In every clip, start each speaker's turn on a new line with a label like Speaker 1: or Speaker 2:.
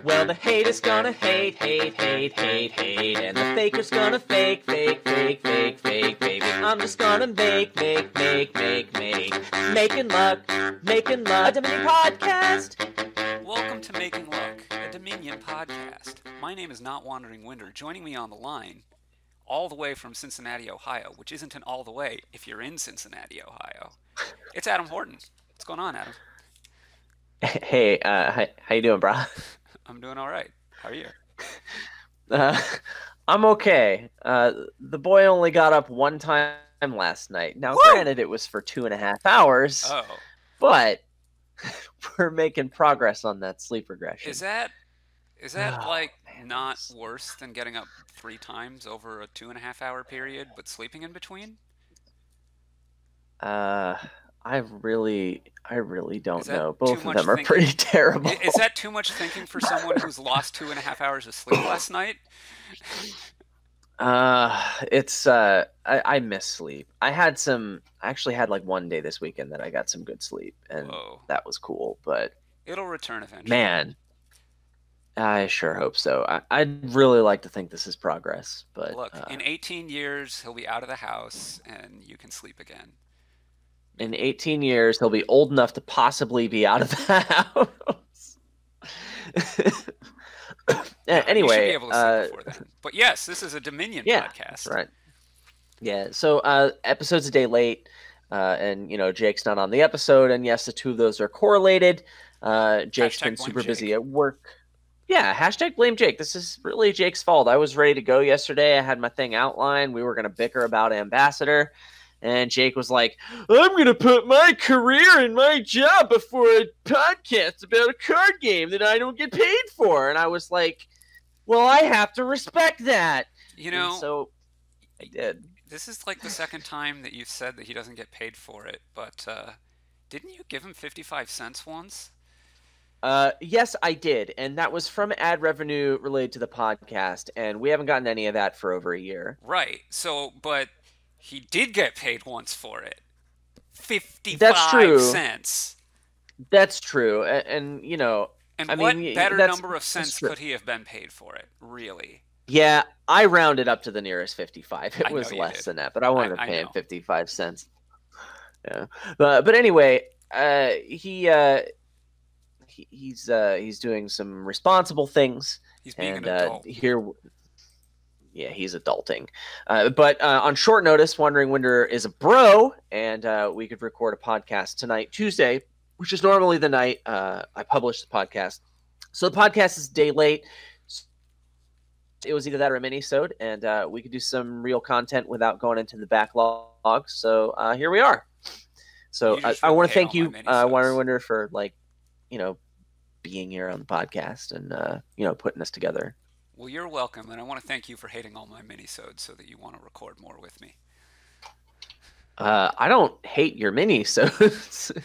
Speaker 1: Well, the haters gonna hate, hate, hate, hate, hate, and the faker's gonna fake, fake, fake, fake, fake, baby. I'm just gonna making luck, a Dominion podcast.
Speaker 2: Welcome to Making Luck, a Dominion podcast. My name is Not Wandering Winder. Joining me on the line, all the way from Cincinnati, Ohio, which isn't an all the way if you're in Cincinnati, Ohio. It's Adam Horton. What's going on, Adam?
Speaker 1: Hey, how you doing, bro?
Speaker 2: I'm doing all right. How are you?
Speaker 1: I'm okay. The boy only got up one time last night. Now, granted, it was for 2.5 hours.
Speaker 2: Oh.
Speaker 1: But we're making progress on that sleep regression.
Speaker 2: Is that not worse than getting up 3 times over a 2.5 hour period, but sleeping in between?
Speaker 1: I really don't know. Both of them are
Speaker 2: thinking?
Speaker 1: pretty terrible.
Speaker 2: Is that too much thinking for someone who's lost 2.5 hours of sleep last night?
Speaker 1: I miss sleep. I actually had like one day this weekend that I got some good sleep, and that was cool, but
Speaker 2: it'll return eventually.
Speaker 1: Man, I sure hope so. I'd really like to think this is progress, but
Speaker 2: look, in 18 years he'll be out of the house and you can sleep again.
Speaker 1: In 18 years he'll be old enough to possibly be out of the house. Anyway,
Speaker 2: you should be able to sleep before then. But yes, this is a Dominion podcast.
Speaker 1: Right. Yeah. So episode's a day late, and Jake's not on the episode, and yes, the two of those are correlated. Jake's been super busy at work. Yeah, hashtag blame Jake. This is really Jake's fault. I was ready to go yesterday. I had my thing outlined. We were going to bicker about Ambassador. And Jake was like, I'm going to put my career and my job before a podcast about a card game that I don't get paid for. And I was like, well, I have to respect that. And so I did.
Speaker 2: This is like the second time that you've said that he doesn't get paid for it. But didn't you give him 55 cents once?
Speaker 1: Yes, I did. And that was from ad revenue related to the podcast. And we haven't gotten any of that for over a year.
Speaker 2: Right. But he did get paid once for it. 55 cents.
Speaker 1: That's true. And
Speaker 2: what better number of cents could he have been paid for it, really?
Speaker 1: Yeah, I rounded up to the nearest 55. It was less than that, but I wanted to pay him 55 cents. Yeah. But anyway, he's doing some responsible things.
Speaker 2: He's being an adult.
Speaker 1: Yeah, he's adulting. But on short notice, Wandering Winder is a bro, and we could record a podcast tonight, Tuesday, which is normally the night I publish the podcast. So the podcast is a day late. It was either that or a mini-sode, and we could do some real content without going into the backlog. So here we are. So I want to thank you, Wandering Winder, for being here on the podcast and putting us together.
Speaker 2: Well, you're welcome, and I want to thank you for hating all my minisodes so that you want to record more with me.
Speaker 1: I don't hate your minisodes.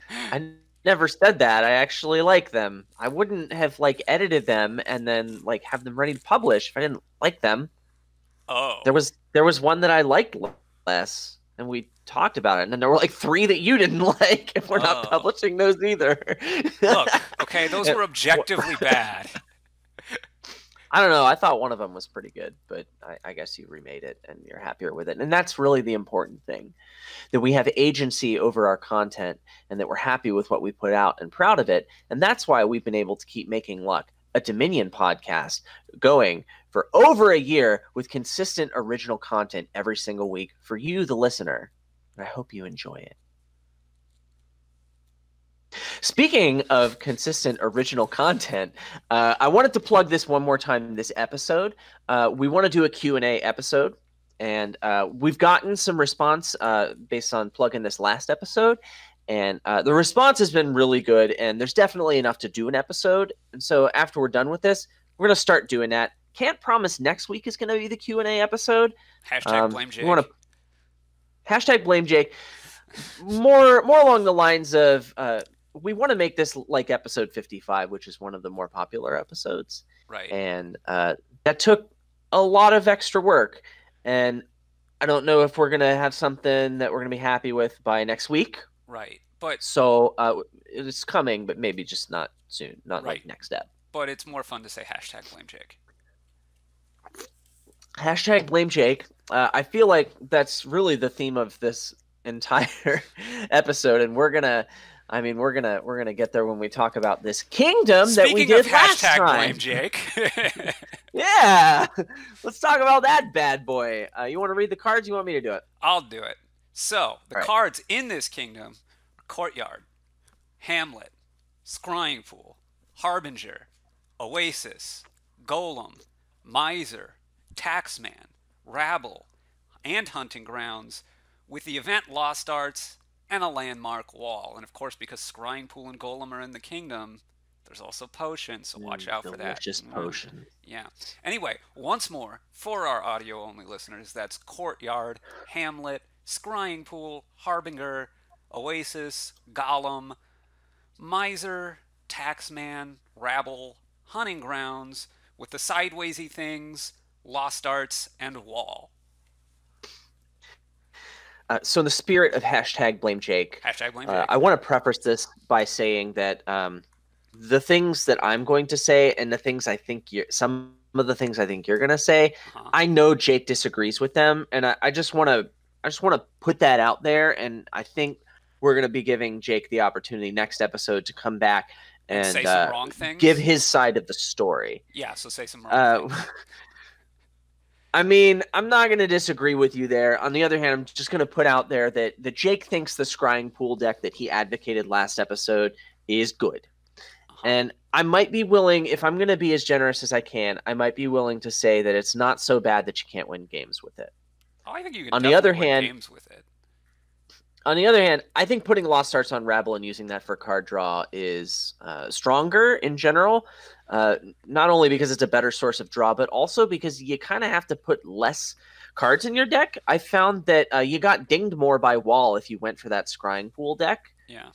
Speaker 1: I never said that. I actually like them. I wouldn't have edited them and then have them ready to publish if I didn't like them.
Speaker 2: Oh.
Speaker 1: There was one that I liked less, and we talked about it, and then there were 3 that you didn't like, and we're not publishing those either.
Speaker 2: Look, okay, those were objectively bad.
Speaker 1: I don't know. I thought one of them was pretty good, but I guess you remade it and you're happier with it. And that's really the important thing, that we have agency over our content and that we're happy with what we put out and proud of it. And that's why we've been able to keep Making Luck, a Dominion podcast, going for over a year with consistent original content every single week for you, the listener. And I hope you enjoy it. Speaking of consistent original content, I wanted to plug this one more time this episode. We want to do a Q&A episode, and we've gotten some response based on plugging this last episode, and the response has been really good, and there's definitely enough to do an episode. And so after we're done with this, we're going to start doing that. Can't promise next week is going to be the Q&A episode.
Speaker 2: Hashtag blame Jake.
Speaker 1: Hashtag blame Jake. More along the lines of... we want to make this like episode 55, which is one of the more popular episodes.
Speaker 2: Right.
Speaker 1: And that took a lot of extra work. And I don't know if we're going to have something that we're going to be happy with by next week.
Speaker 2: Right. But
Speaker 1: so it's coming, but maybe just not soon, not like next step.
Speaker 2: but it's more fun to say hashtag blame Jake.
Speaker 1: Hashtag blame Jake. I feel like that's really the theme of this entire episode, and we're gonna get there when we talk about this kingdom that we did last time.
Speaker 2: Speaking of hashtag blame Jake.
Speaker 1: Yeah, let's talk about that bad boy. You want to read the cards? You want me to do it?
Speaker 2: I'll do it. So the cards in this kingdom are Courtyard, Hamlet, Scrying Pool, Harbinger, Oasis, Golem, Miser, Taxman, Rabble, and Hunting Grounds, with the event Lost Arts and a landmark wall. And of course, because Scrying Pool and Golem are in the kingdom, there's also potions, so watch out for that.
Speaker 1: Delicious potion.
Speaker 2: Yeah. Anyway, once more, for our audio-only listeners, that's Courtyard, Hamlet, Scrying Pool, Harbinger, Oasis, Golem, Miser, Taxman, Rabble, Hunting Grounds, with the sidewaysy things, Lost Arts, and Wall.
Speaker 1: So in the spirit of hashtag blame Jake, I want to preface this by saying that the things that I'm going to say and the things I think some of the things I think you're going to say, I know Jake disagrees with them, and I just want to put that out there, and I think we're going to be giving Jake the opportunity next episode to come back and
Speaker 2: say some wrong things,
Speaker 1: give his side of the story.
Speaker 2: Yeah, so say some wrong things.
Speaker 1: I mean, I'm not going to disagree with you there. On the other hand, I'm just going to put out there that Jake thinks the Scrying Pool deck that he advocated last episode is good. And I might be willing, if I'm going to be as generous as I can, I might be willing to say that it's not so bad that you can't win games with it.
Speaker 2: Oh, I think you can win games with it.
Speaker 1: On the other hand, I think putting Lost Arts on Rabble and using that for card draw is stronger in general. Not only because it's a better source of draw, but also because you kind of have to put less cards in your deck. I found that you got dinged more by Wall if you went for that Scrying Pool deck.
Speaker 2: Yeah.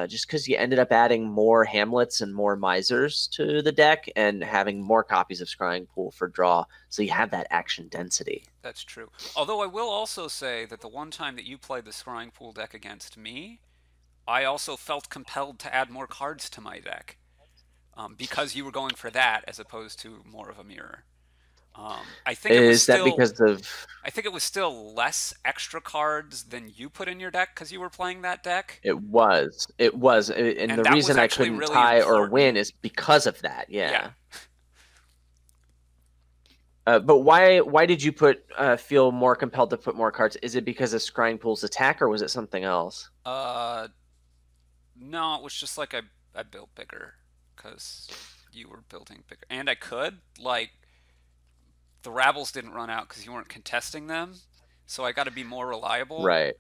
Speaker 1: Just because you ended up adding more Hamlets and more Misers to the deck and having more copies of Scrying Pool for draw, so you have that action density.
Speaker 2: That's true. Although I will also say that the one time that you played the Scrying Pool deck against me, I also felt compelled to add more cards to my deck because you were going for that as opposed to more of a mirror. I think I think it was still less extra cards than you put in your deck because you were playing that deck.
Speaker 1: It was, and the reason I couldn't really tie or win is because of that. Yeah. But why did you feel more compelled to put more cards? Is it because of Scrying Pool's attack, or was it something else?
Speaker 2: No, it was just like I built bigger because you were building bigger, and I could the Rabbles didn't run out because you weren't contesting them, so I got to be more reliable.
Speaker 1: Right.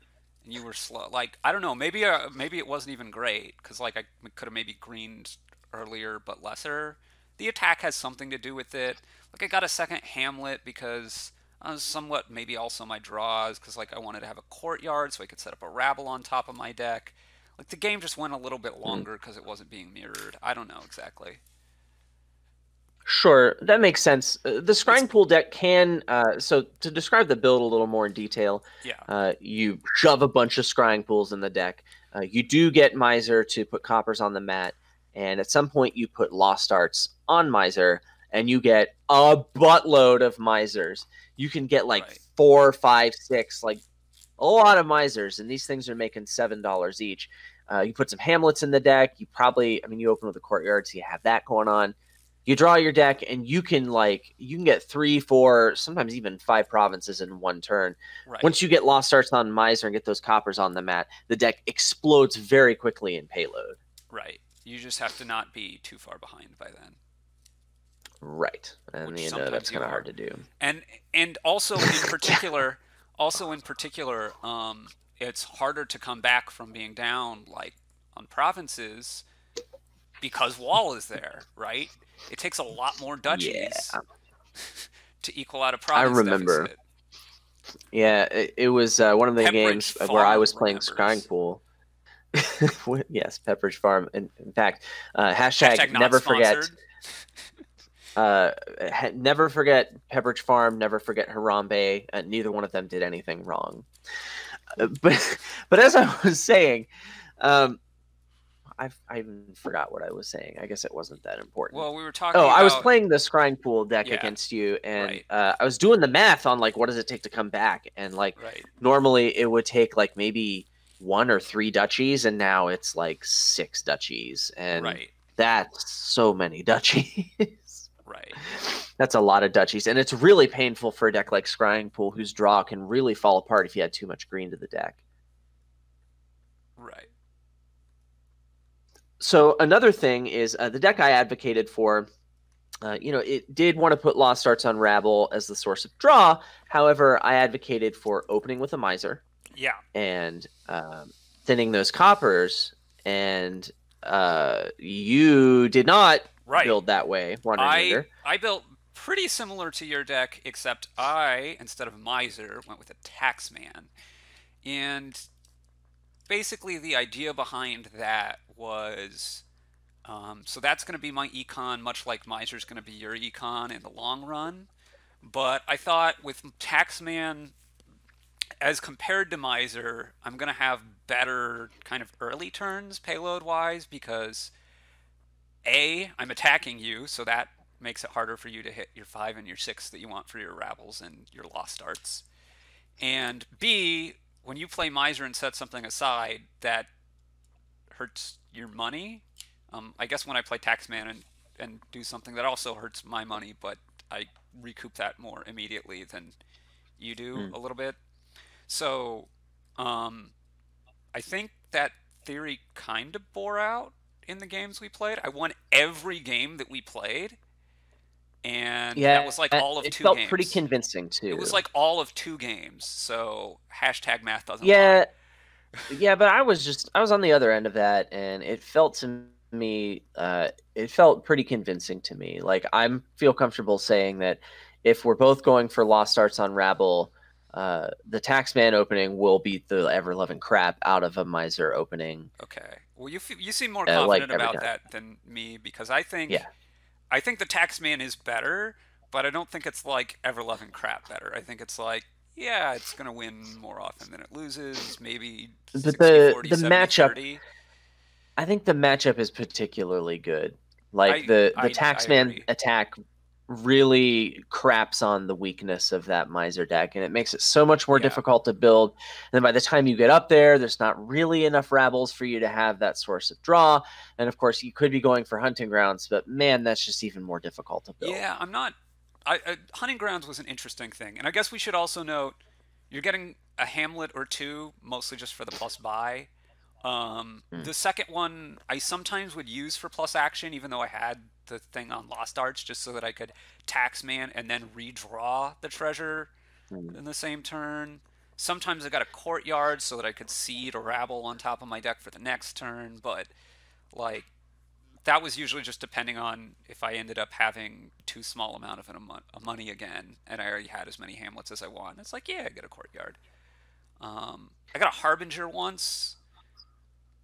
Speaker 2: And you were slow. I don't know. Maybe it wasn't even great because I could have maybe greened earlier but lesser. The attack has something to do with it. I got a second Hamlet because somewhat maybe also my draws because I wanted to have a Courtyard so I could set up a Rabble on top of my deck. The game just went a little bit longer because it wasn't being mirrored. I don't know exactly.
Speaker 1: Sure, that makes sense. The Scrying Pool deck can, so to describe the build a little more in detail, you shove a bunch of Scrying Pools in the deck. You do get Miser to put coppers on the mat, and at some point you put Lost Arts on Miser, and you get a buttload of Misers. You can get 4, 5, 6, a lot of Misers, and these things are making $7 each. You put some Hamlets in the deck. You open with the Courtyard, so you have that going on. You draw your deck, and you can get 3, 4, sometimes even 5 provinces in one turn.
Speaker 2: Right.
Speaker 1: Once you get Lost Arts on Miser and get those coppers on the mat, the deck explodes very quickly in payload.
Speaker 2: Right. You just have to not be too far behind by then.
Speaker 1: Right, and that's kind of hard to do.
Speaker 2: And also in particular, it's harder to come back from being down on provinces because Wall is there, right? It takes a lot more duchies to equal out a province.
Speaker 1: I remember.
Speaker 2: Deficit.
Speaker 1: Yeah, it was one of the games where I was playing Scrying Pool. Yes, Pepperidge Farm. In fact, hashtag never forget. Never forget Pepperidge Farm. Never forget Harambe. Neither one of them did anything wrong. But as I was saying, I even forgot what I was saying. I guess it wasn't that important.
Speaker 2: Well, we were talking
Speaker 1: Oh,
Speaker 2: about...
Speaker 1: I was playing the Scrying Pool deck
Speaker 2: Yeah,
Speaker 1: against you, and
Speaker 2: right.
Speaker 1: I was doing the math on like what does it take to come back, and like
Speaker 2: Right.
Speaker 1: normally it would take like maybe 1 or 3 duchies, and now it's like 6 duchies, and
Speaker 2: Right.
Speaker 1: that's so many duchies.
Speaker 2: Right.
Speaker 1: That's a lot of duchies, and it's really painful for a deck like Scrying Pool, whose draw can really fall apart if you add too much green to the deck.
Speaker 2: Right.
Speaker 1: So another thing is the deck I advocated for, it did want to put Lost Arts on Rabble as the source of draw. However, I advocated for opening with a Miser.
Speaker 2: Yeah.
Speaker 1: And thinning those coppers. And you did not build that way, Wandering.
Speaker 2: I built pretty similar to your deck, except I, instead of Miser, went with a Taxman. And basically the idea behind that was, so that's going to be my econ, much like Miser's going to be your econ in the long run. But I thought with Taxman, as compared to Miser, I'm going to have better kind of early turns payload-wise because, A, I'm attacking you, so that makes it harder for you to hit your 5 and your 6 that you want for your Rabbles and your Lost Arts. And B, when you play Miser and set something aside, that hurts your money. I guess when I play Taxman and do something that also hurts my money, but I recoup that more immediately than you do a little bit. So I think that theory kind of bore out in the games we played. I won every game that we played. And that was like all of 2 games. It
Speaker 1: felt pretty convincing, too.
Speaker 2: It was like all of 2 games. So hashtag math doesn't
Speaker 1: lie. Yeah, but I was on the other end of that, and it felt to me, it felt pretty convincing to me. Like, I feel comfortable saying that if we're both going for Lost Arts on Rabble, the Taxman opening will beat the ever-loving crap out of a Miser opening.
Speaker 2: Okay. Well, you seem more confident about that than me, because I think the Taxman is better, but I don't think it's like ever-loving crap better. I think it's like, yeah, it's going to win more often than it loses, maybe 60-40,
Speaker 1: the matchup,
Speaker 2: 70-30.
Speaker 1: I think the matchup is particularly good. Like, the Taxman attack really craps on the weakness of that Miser deck, and it makes it so much more difficult to build. And then by the time you get up there, there's not really enough Rabbles for you to have that source of draw. And of course, you could be going for Hunting Grounds, but man, that's just even more difficult to build.
Speaker 2: Yeah, I'm not... Hunting Grounds was an interesting thing. And I guess we should also note, you're getting a Hamlet or 2, mostly just for the plus buy. The second one, I sometimes would use for plus action, even though I had the thing on Lost Arts, just so that I could Taxman and then redraw the treasure in the same turn. Sometimes I got a Courtyard so that I could seed a Rabble on top of my deck for the next turn, but, like, that was usually just depending on if I ended up having too small amount of money again, and I already had as many Hamlets as I want. It's like, yeah, I get a Courtyard. I got a Harbinger once.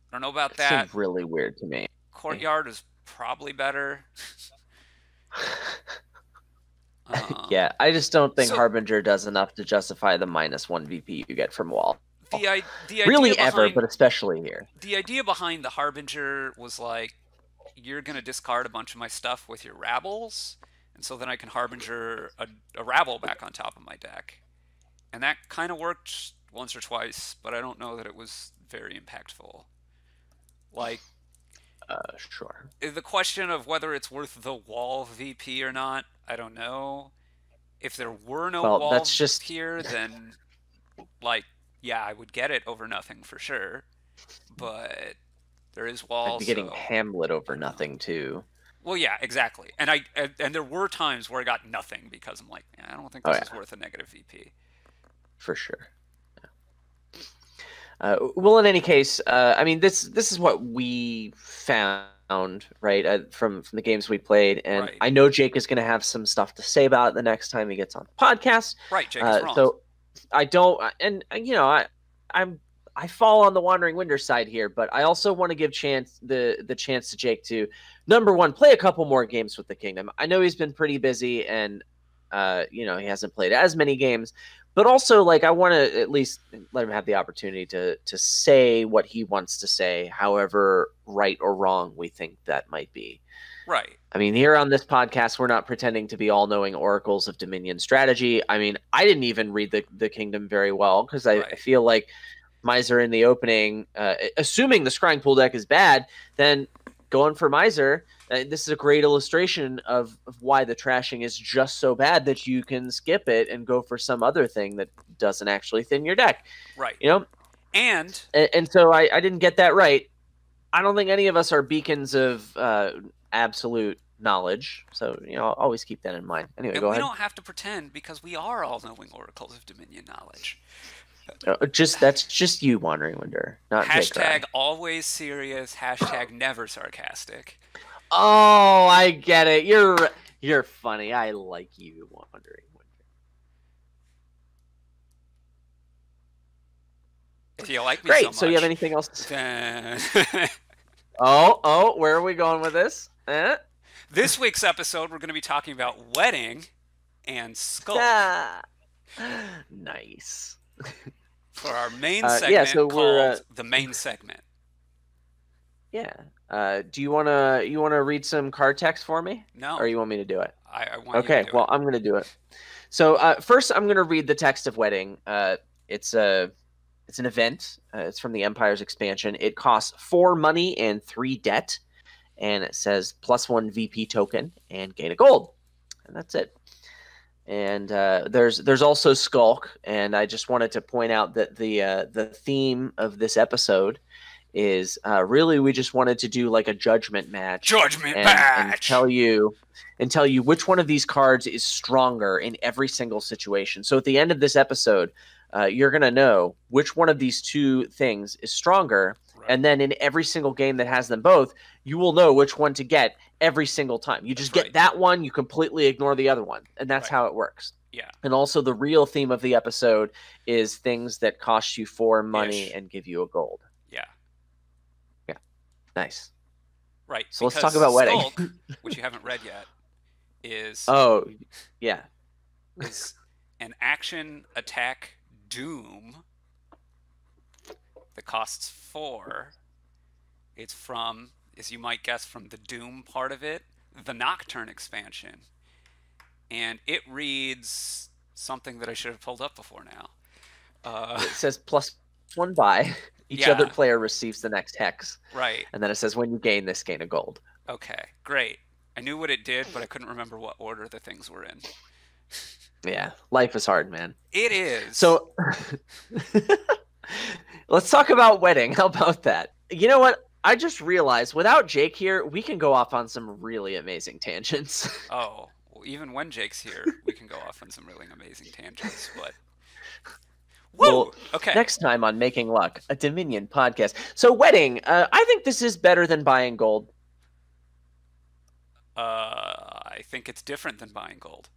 Speaker 2: I don't know about that.
Speaker 1: Seems really weird to me.
Speaker 2: Courtyard is probably better.
Speaker 1: Yeah, I just don't think Harbinger does enough to justify the -1 VP you get from Wall.
Speaker 2: The idea
Speaker 1: really
Speaker 2: behind,
Speaker 1: ever, but especially here.
Speaker 2: The idea behind the Harbinger was like, you're going to discard a bunch of my stuff with your Rabbles, and so then I can Harbinger a Rabble back on top of my deck. And that kind of worked once or twice, but I don't know that it was very impactful. Like,
Speaker 1: sure.
Speaker 2: The question of whether it's worth the Wall VP or not, I don't know. If there were no Wall
Speaker 1: that's just...
Speaker 2: here, then, like, yeah, I would get it over nothing for sure. But there is Wall.
Speaker 1: I'd be getting Hamlet over nothing too.
Speaker 2: Well, yeah, exactly. And there were times where I got nothing because I'm like, I don't think this is worth a negative VP.
Speaker 1: For sure. Well, in any case, I mean, this is what we found, right, from the games we played, and I know Jake is going to have some stuff to say about it the next time he gets on the podcast.
Speaker 2: Right, Jake is wrong.
Speaker 1: So I don't, and you know, I fall on the Wandering Winder side here, but I also want to give the chance to Jake to, number one, play a couple more games with the Kingdom. I know he's been pretty busy, and he hasn't played as many games. but also like I want to at least let him have the opportunity to say what he wants to say, however right or wrong we think that might be.
Speaker 2: Right.
Speaker 1: I mean, here on this podcast, we're not pretending to be all-knowing oracles of Dominion strategy. I mean, I didn't even read the Kingdom very well because I feel like Miser in the opening, assuming the Scrying Pool deck is bad, then going for Miser, this is a great illustration of why the trashing is just so bad that you can skip it and go for some other thing that doesn't actually thin your deck.
Speaker 2: Right.
Speaker 1: You know? And so I didn't get that right. I don't think any of us are beacons of absolute knowledge, so I'll always keep that in mind. Anyway,
Speaker 2: and
Speaker 1: go ahead.
Speaker 2: We don't have to pretend because we are all-knowing oracles of Dominion knowledge.
Speaker 1: That's just you, Wandering Winder, not
Speaker 2: hashtag always serious. Hashtag never sarcastic.
Speaker 1: Oh, I get it. You're funny. I like you, Wandering Winder.
Speaker 2: If you like me
Speaker 1: Great.
Speaker 2: so much.
Speaker 1: So you have anything else to say? Oh, where are we going with this?
Speaker 2: This week's episode, we're going to be talking about Wedding and Skulk.
Speaker 1: Nice.
Speaker 2: For our main segment called the main segment.
Speaker 1: Yeah. Do you wanna read some card text for me?
Speaker 2: No.
Speaker 1: Or you want me to do it?
Speaker 2: I want you to do
Speaker 1: it. Well, I'm gonna do it. So first, I'm gonna read the text of Wedding. It's an event. It's from the Empires expansion. It costs 4 money and 3 debt, and it says +1 VP token and gain a gold, and that's it. And there's also Skulk, and I just wanted to point out that the theme of this episode is really we just wanted to do like a judgment match. And tell you which one of these cards is stronger in every single situation. So at the end of this episode, you're going to know which one of these two things is stronger. Right. And then in every single game that has them both, you will know which one to get every single time. You just get that one, you completely ignore the other one. And that's how it works.
Speaker 2: Yeah.
Speaker 1: And also the real theme of the episode is things that cost you 4 money and give you a gold.
Speaker 2: Yeah.
Speaker 1: Yeah. Nice.
Speaker 2: Right.
Speaker 1: So let's talk about Wedding.
Speaker 2: Skulk, which you haven't read yet, is...
Speaker 1: Oh, yeah.
Speaker 2: Is an action attack doom that costs 4. It's from, as you might guess from the Doom part of it, the Nocturne expansion. And it reads something that I should have pulled up before now.
Speaker 1: It says +1 buy. Each other player receives the next hex.
Speaker 2: Right.
Speaker 1: And then it says when you gain this, gain a gold.
Speaker 2: Okay, great. I knew what it did, but I couldn't remember what order the things were in.
Speaker 1: Yeah, life is hard, man.
Speaker 2: It is.
Speaker 1: So let's talk about Wedding. How about that? You know what? I just realized without Jake here, we can go off on some really amazing tangents.
Speaker 2: Oh, well, even when Jake's here, we can go off on some really amazing tangents. But
Speaker 1: well, okay. Next time on Making Luck, a Dominion podcast. So Wedding, I think this is better than buying gold.
Speaker 2: I think it's different than buying gold.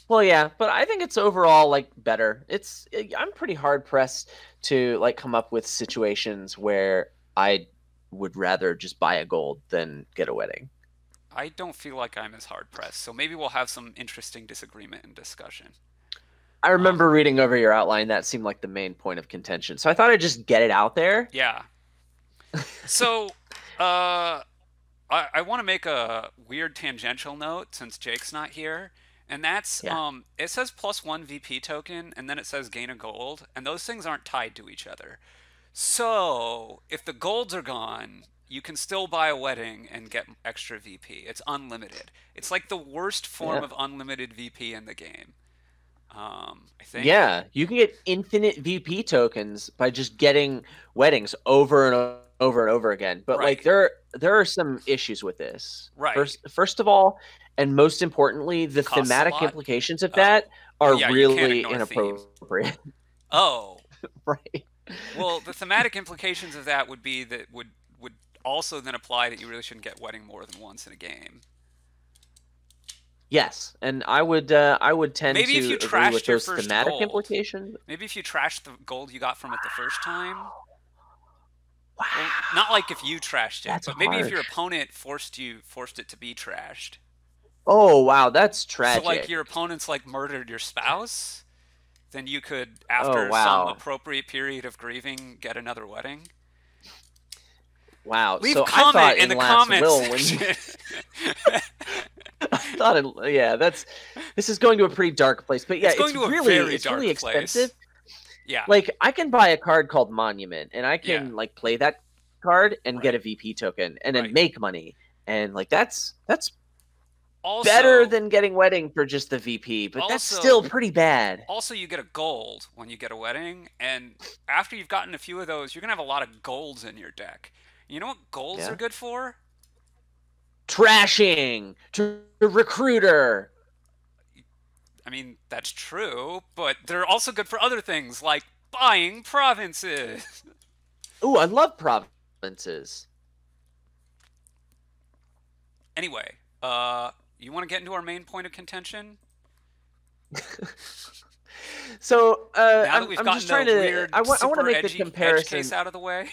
Speaker 1: Well, yeah, but I think it's overall like better. I'm pretty hard pressed to like come up with situations where I would rather just buy a gold than get a Wedding.
Speaker 2: I don't feel like I'm as hard pressed, so maybe we'll have some interesting disagreement and discussion.
Speaker 1: I remember reading over your outline. That seemed like the main point of contention, so I thought I'd just get it out there.
Speaker 2: Yeah. So, I want to make a weird tangential note since Jake's not here. And that's, it says +1 VP token, and then it says gain a gold, and those things aren't tied to each other. So, if the golds are gone, you can still buy a Wedding and get extra VP. It's unlimited. It's like the worst form of unlimited VP in the game, I think.
Speaker 1: Yeah, you can get infinite VP tokens by just getting Weddings over and over and over again. But like there are some issues with this.
Speaker 2: Right.
Speaker 1: First of all, and most importantly, the thematic implications of that are really inappropriate.
Speaker 2: Oh.
Speaker 1: Right.
Speaker 2: Well, the thematic implications of that would be that would also then apply that you really shouldn't get Wedding more than once in a game.
Speaker 1: Yes, and I would tend
Speaker 2: maybe
Speaker 1: to
Speaker 2: if you
Speaker 1: agree with
Speaker 2: your
Speaker 1: those
Speaker 2: first
Speaker 1: thematic
Speaker 2: gold.
Speaker 1: implications.
Speaker 2: Maybe if you trashed the gold you got from it the first time.
Speaker 1: Wow.
Speaker 2: Well, not like if you trashed it,
Speaker 1: That's
Speaker 2: but maybe
Speaker 1: harsh.
Speaker 2: if your opponent forced it to be trashed.
Speaker 1: Oh wow, that's tragic.
Speaker 2: So like your opponent's like murdered your spouse, then you could,
Speaker 1: Oh
Speaker 2: after some
Speaker 1: wow,
Speaker 2: appropriate period of grieving, get another wedding.
Speaker 1: wow.
Speaker 2: Leave a
Speaker 1: So I
Speaker 2: comment
Speaker 1: thought
Speaker 2: in
Speaker 1: in
Speaker 2: the
Speaker 1: Last
Speaker 2: comment
Speaker 1: Will when you,
Speaker 2: section.
Speaker 1: I thought yeah, this is going to a pretty dark place. But yeah,
Speaker 2: It's going to a very
Speaker 1: it's really
Speaker 2: dark
Speaker 1: expensive.
Speaker 2: place. Yeah,
Speaker 1: Like I can buy a card called Monument, and I
Speaker 2: yeah,
Speaker 1: can like play that card and get a
Speaker 2: right,
Speaker 1: VP token, and then
Speaker 2: right.
Speaker 1: make money. And like that's better
Speaker 2: Also,
Speaker 1: than getting Wedding for just the VP, but that's still
Speaker 2: also,
Speaker 1: pretty bad.
Speaker 2: also, you get a gold when you get a wedding, and after you've gotten a few of those, you're gonna have a lot of golds in your deck. You know what golds are
Speaker 1: Yeah.
Speaker 2: good for?
Speaker 1: Trashing to recruiter.
Speaker 2: I mean, that's true, but they're also good for other things like buying provinces.
Speaker 1: Ooh, I love provinces.
Speaker 2: Anyway, you want to get into our main point of contention?
Speaker 1: So
Speaker 2: Now that we've
Speaker 1: I'm
Speaker 2: gotten
Speaker 1: just trying
Speaker 2: the
Speaker 1: to
Speaker 2: weird,
Speaker 1: I want to
Speaker 2: super
Speaker 1: make the
Speaker 2: edgy edge
Speaker 1: comparison.
Speaker 2: case out of the way.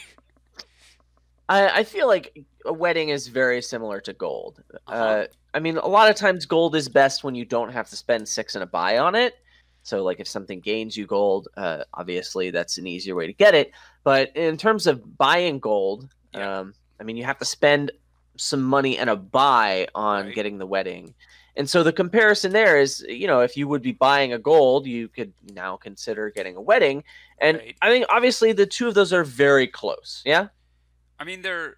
Speaker 1: I feel like a wedding is very similar to gold.
Speaker 2: Uh-huh.
Speaker 1: I mean, a lot of times gold is best when you don't have to spend 6 and a buy on it. So, like, if something gains you gold, obviously that's an easier way to get it. But in terms of buying gold,
Speaker 2: Yeah.
Speaker 1: I mean, you have to spend some money and a buy on
Speaker 2: Right.
Speaker 1: getting the wedding. And so the comparison there is, you know, if you would be buying a gold, you could now consider getting a wedding. And
Speaker 2: Right.
Speaker 1: I think obviously the two of those are very close. Yeah.
Speaker 2: I mean, they're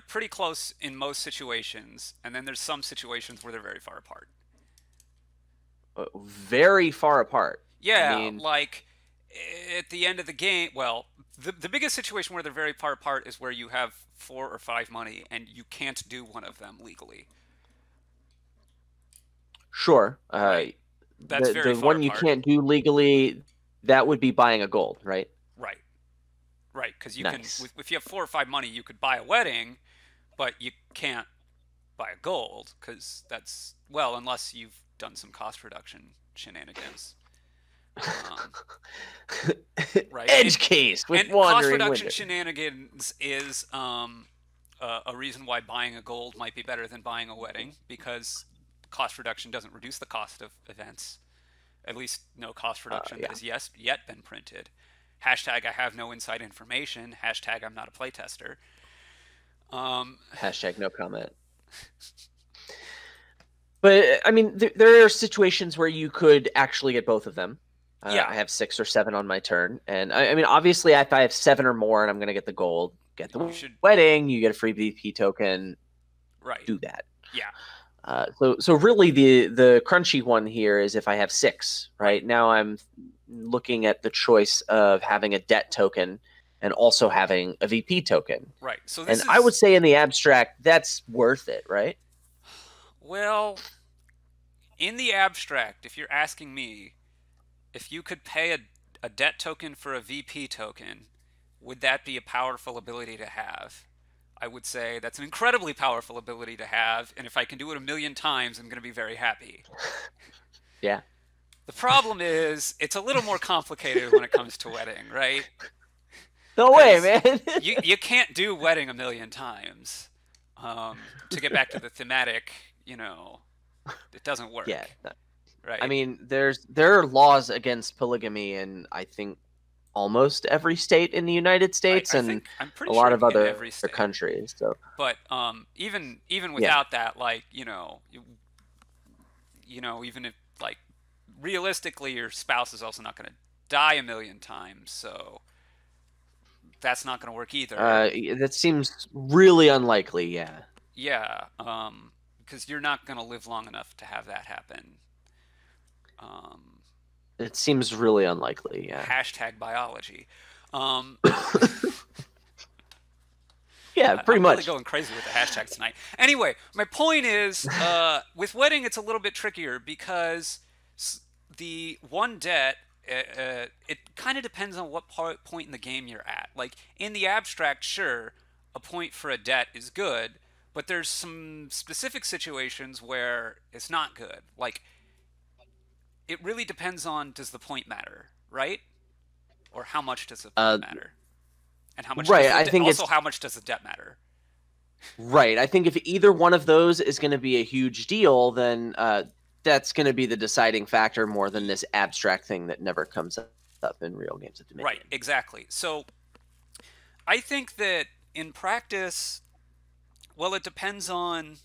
Speaker 2: pretty close in most situations, and then there's some situations where they're very far apart.
Speaker 1: Very far apart. I
Speaker 2: Yeah,
Speaker 1: mean,
Speaker 2: like at the end of the game, well, the biggest situation where they're very far apart is where you have 4 or 5 money and you can't do one of them legally.
Speaker 1: sure.
Speaker 2: Right. That's very
Speaker 1: The
Speaker 2: far
Speaker 1: one you
Speaker 2: apart.
Speaker 1: can't do legally, that would be buying a gold, right?
Speaker 2: Right. Right. Because you can,
Speaker 1: Nice.
Speaker 2: if you have 4 or 5 money, you could buy a wedding, but you can't buy a gold because that's, well, unless you've done some cost reduction shenanigans. Um, right.
Speaker 1: Edge case with
Speaker 2: And cost
Speaker 1: Wandering
Speaker 2: reduction
Speaker 1: Winter.
Speaker 2: shenanigans is a reason why buying a gold might be better than buying a wedding because cost reduction doesn't reduce the cost of events. At least no cost reduction that
Speaker 1: Yeah.
Speaker 2: has yet been printed. Hashtag I have no inside information. Hashtag I'm not a playtester.
Speaker 1: Hashtag no comment. But I mean, there are situations where you could actually get both of them.
Speaker 2: Yeah.
Speaker 1: I have 6 or 7 on my turn, and I mean, obviously, if I have 7 or more, and I'm going to get the gold, get the wedding, you get a free VP token.
Speaker 2: Right.
Speaker 1: Do that.
Speaker 2: Yeah.
Speaker 1: So really, the crunchy one here is if I have 6. Right now, I'm looking at the choice of having a debt token and also having a VP token.
Speaker 2: Right. So
Speaker 1: and I would say in the abstract, that's worth it, right?
Speaker 2: Well, in the abstract, if you're asking me, if you could pay a debt token for a VP token, would that be a powerful ability to have? I would say that's an incredibly powerful ability to have, and if I can do it 1,000,000 times, I'm going to be very happy.
Speaker 1: Yeah.
Speaker 2: The problem is, it's a little more complicated when it comes to wedding, right?
Speaker 1: No way, man.
Speaker 2: you can't do wedding 1,000,000 times. To get back to the thematic, you know, it doesn't work.
Speaker 1: Yeah.
Speaker 2: Right.
Speaker 1: I mean, there are laws against polygamy in I think almost every state in the United States and
Speaker 2: I'm pretty
Speaker 1: a lot
Speaker 2: sure
Speaker 1: of other
Speaker 2: every state.
Speaker 1: countries. So,
Speaker 2: but even without that, like you know, even if like realistically, your spouse is also not going to die 1,000,000 times, so that's not going to work either.
Speaker 1: that seems really unlikely. Yeah.
Speaker 2: Yeah. Because you're not going to live long enough to have that happen.
Speaker 1: It seems really unlikely, yeah.
Speaker 2: Hashtag biology.
Speaker 1: Yeah, pretty much.
Speaker 2: I'm really going crazy with the hashtags tonight. Anyway, my point is, with wedding, it's a little bit trickier because the one debt, it kind of depends on what point in the game you're at. Like, in the abstract, sure, a point for a debt is good, but there's some specific situations where it's not good. Like, it really depends on, does the point matter, right? Or how much does the point matter? And how much
Speaker 1: right, I think
Speaker 2: also how much does the debt matter?
Speaker 1: Right. I think if either one of those is going to be a huge deal, then that's going to be the deciding factor more than this abstract thing that never comes up in real games of Dominion.
Speaker 2: Right, exactly. So I think that in practice, well, it depends on.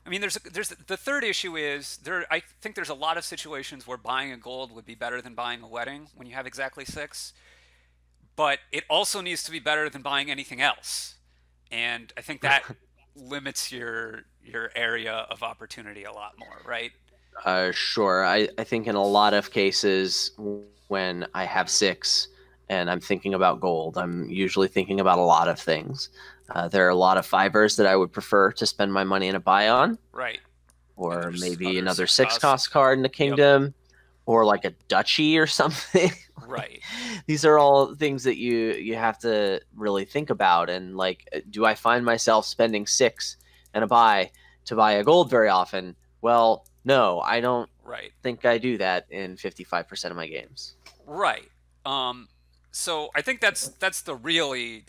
Speaker 2: I mean, there's the third issue is there. I think there's a lot of situations where buying a gold would be better than buying a wedding when you have exactly 6, but it also needs to be better than buying anything else, and I think that limits your area of opportunity a lot more, right?
Speaker 1: Sure. I think in a lot of cases, when I have 6 and I'm thinking about gold, I'm usually thinking about a lot of things. There are a lot of 5ers that I would prefer to spend my money in a buy on,
Speaker 2: Right. And
Speaker 1: or
Speaker 2: there's
Speaker 1: maybe
Speaker 2: other
Speaker 1: another
Speaker 2: 6
Speaker 1: 6
Speaker 2: costs.
Speaker 1: cost card in the
Speaker 2: Yep.
Speaker 1: kingdom, or like a duchy or something.
Speaker 2: Right.
Speaker 1: These are all things that you have to really think about. And like, do I find myself spending 6 and a buy to buy a gold very often? Well, no, I don't
Speaker 2: Right.
Speaker 1: think I do that in 55% of my games.
Speaker 2: Right. So I think that's the really,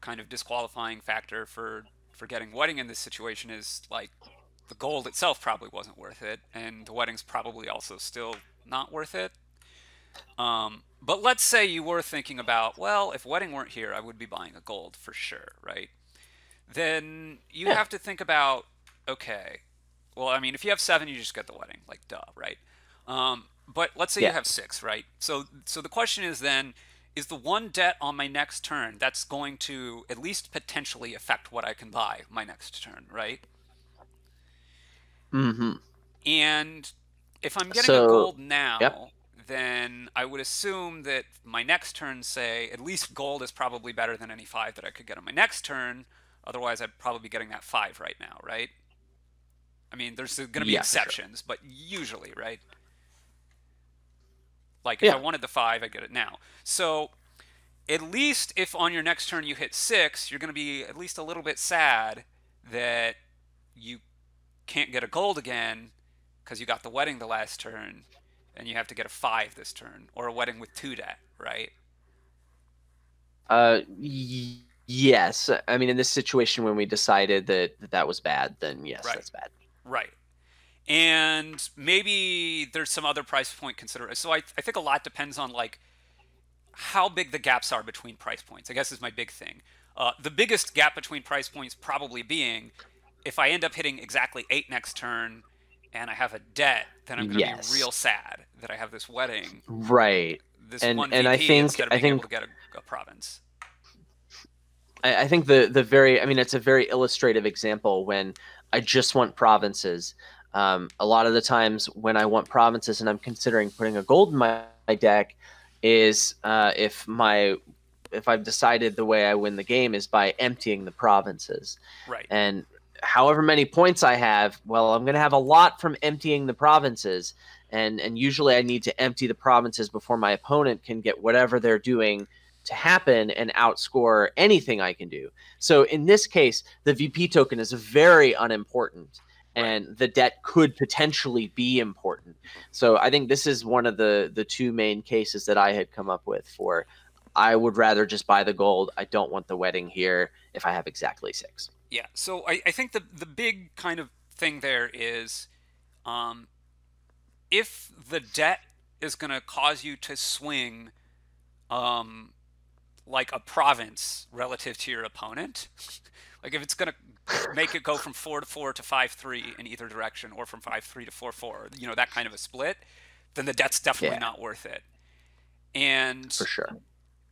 Speaker 2: kind of disqualifying factor for getting wedding in this situation is like the gold itself probably wasn't worth it, and the wedding's probably also still not worth it. But let's say you were thinking about, well, if wedding weren't here, I would be buying a gold for sure, right? Then you
Speaker 1: Yeah.
Speaker 2: have to think about, okay, well, I mean, if you have 7, you just get the wedding, like duh, right? But let's say you
Speaker 1: Yeah.
Speaker 2: have 6, right? So the question is then, is the one debt on my next turn that's going to at least potentially affect what I can buy my next turn, right?
Speaker 1: Mm-hmm.
Speaker 2: And if I'm getting a
Speaker 1: So,
Speaker 2: gold
Speaker 1: yep.
Speaker 2: now, then I would assume that my next turn, say, at least gold is probably better than any 5 that I could get on my next turn. Otherwise, I'd probably be getting that 5 right now, right? I mean, there's going to be
Speaker 1: Yeah, for sure.
Speaker 2: exceptions, but usually, right? Like if I
Speaker 1: Yeah.
Speaker 2: wanted the 5, I get it now. So at least if on your next turn you hit 6, you're going to be at least a little bit sad that you can't get a gold again because you got the wedding the last turn and you have to get a 5 this turn, or a wedding with 2 debt, right?
Speaker 1: Yes. I mean, in this situation, when we decided that was bad, then yes,
Speaker 2: Right.
Speaker 1: that's bad.
Speaker 2: Right. And maybe there's some other price point consideration. So I think a lot depends on like how big the gaps are between price points, I guess, is my big thing. The biggest gap between price points probably being if I end up hitting exactly 8 next turn and I have a debt, then I'm going to be
Speaker 1: Yes.
Speaker 2: real sad that I have this wedding,
Speaker 1: Right.
Speaker 2: this
Speaker 1: And
Speaker 2: one
Speaker 1: and I
Speaker 2: VP
Speaker 1: think
Speaker 2: instead of
Speaker 1: I
Speaker 2: being able
Speaker 1: think
Speaker 2: to get a province.
Speaker 1: I think the very, I mean, it's a very illustrative example when I just want provinces. A lot of the times when I want provinces and I'm considering putting a gold in my deck is if I've decided the way I win the game is by emptying the provinces.
Speaker 2: Right.
Speaker 1: And however many points I have, well, I'm going to have a lot from emptying the provinces. And usually I need to empty the provinces before my opponent can get whatever they're doing to happen and outscore anything I can do. So in this case, the VP token is very unimportant,
Speaker 2: Right.
Speaker 1: and the debt could potentially be important. So I think this is one of the two main cases that I had come up with for I would rather just buy the gold. I don't want the wedding here if I have exactly 6.
Speaker 2: Yeah. So I think the big kind of thing there is um, if the debt is going to cause you to swing um, like a province relative to your opponent, like if it's going to make it go from 4-4 to 5-3 in either direction, or from 5-3 to 4-4, that kind of a split, then the debt's definitely
Speaker 1: Yeah,
Speaker 2: not worth it. And
Speaker 1: for sure.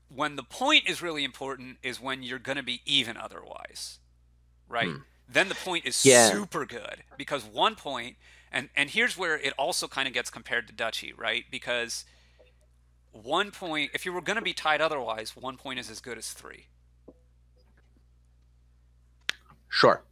Speaker 2: when the point is really important is when you're going to be even otherwise, right?
Speaker 1: Hmm.
Speaker 2: Then the point is
Speaker 1: Yeah.
Speaker 2: super good because 1 point, and here's where it also kind of gets compared to duchy, right? Because 1 point, if you were going to be tied otherwise, 1 point is as good as 3.
Speaker 1: Sure.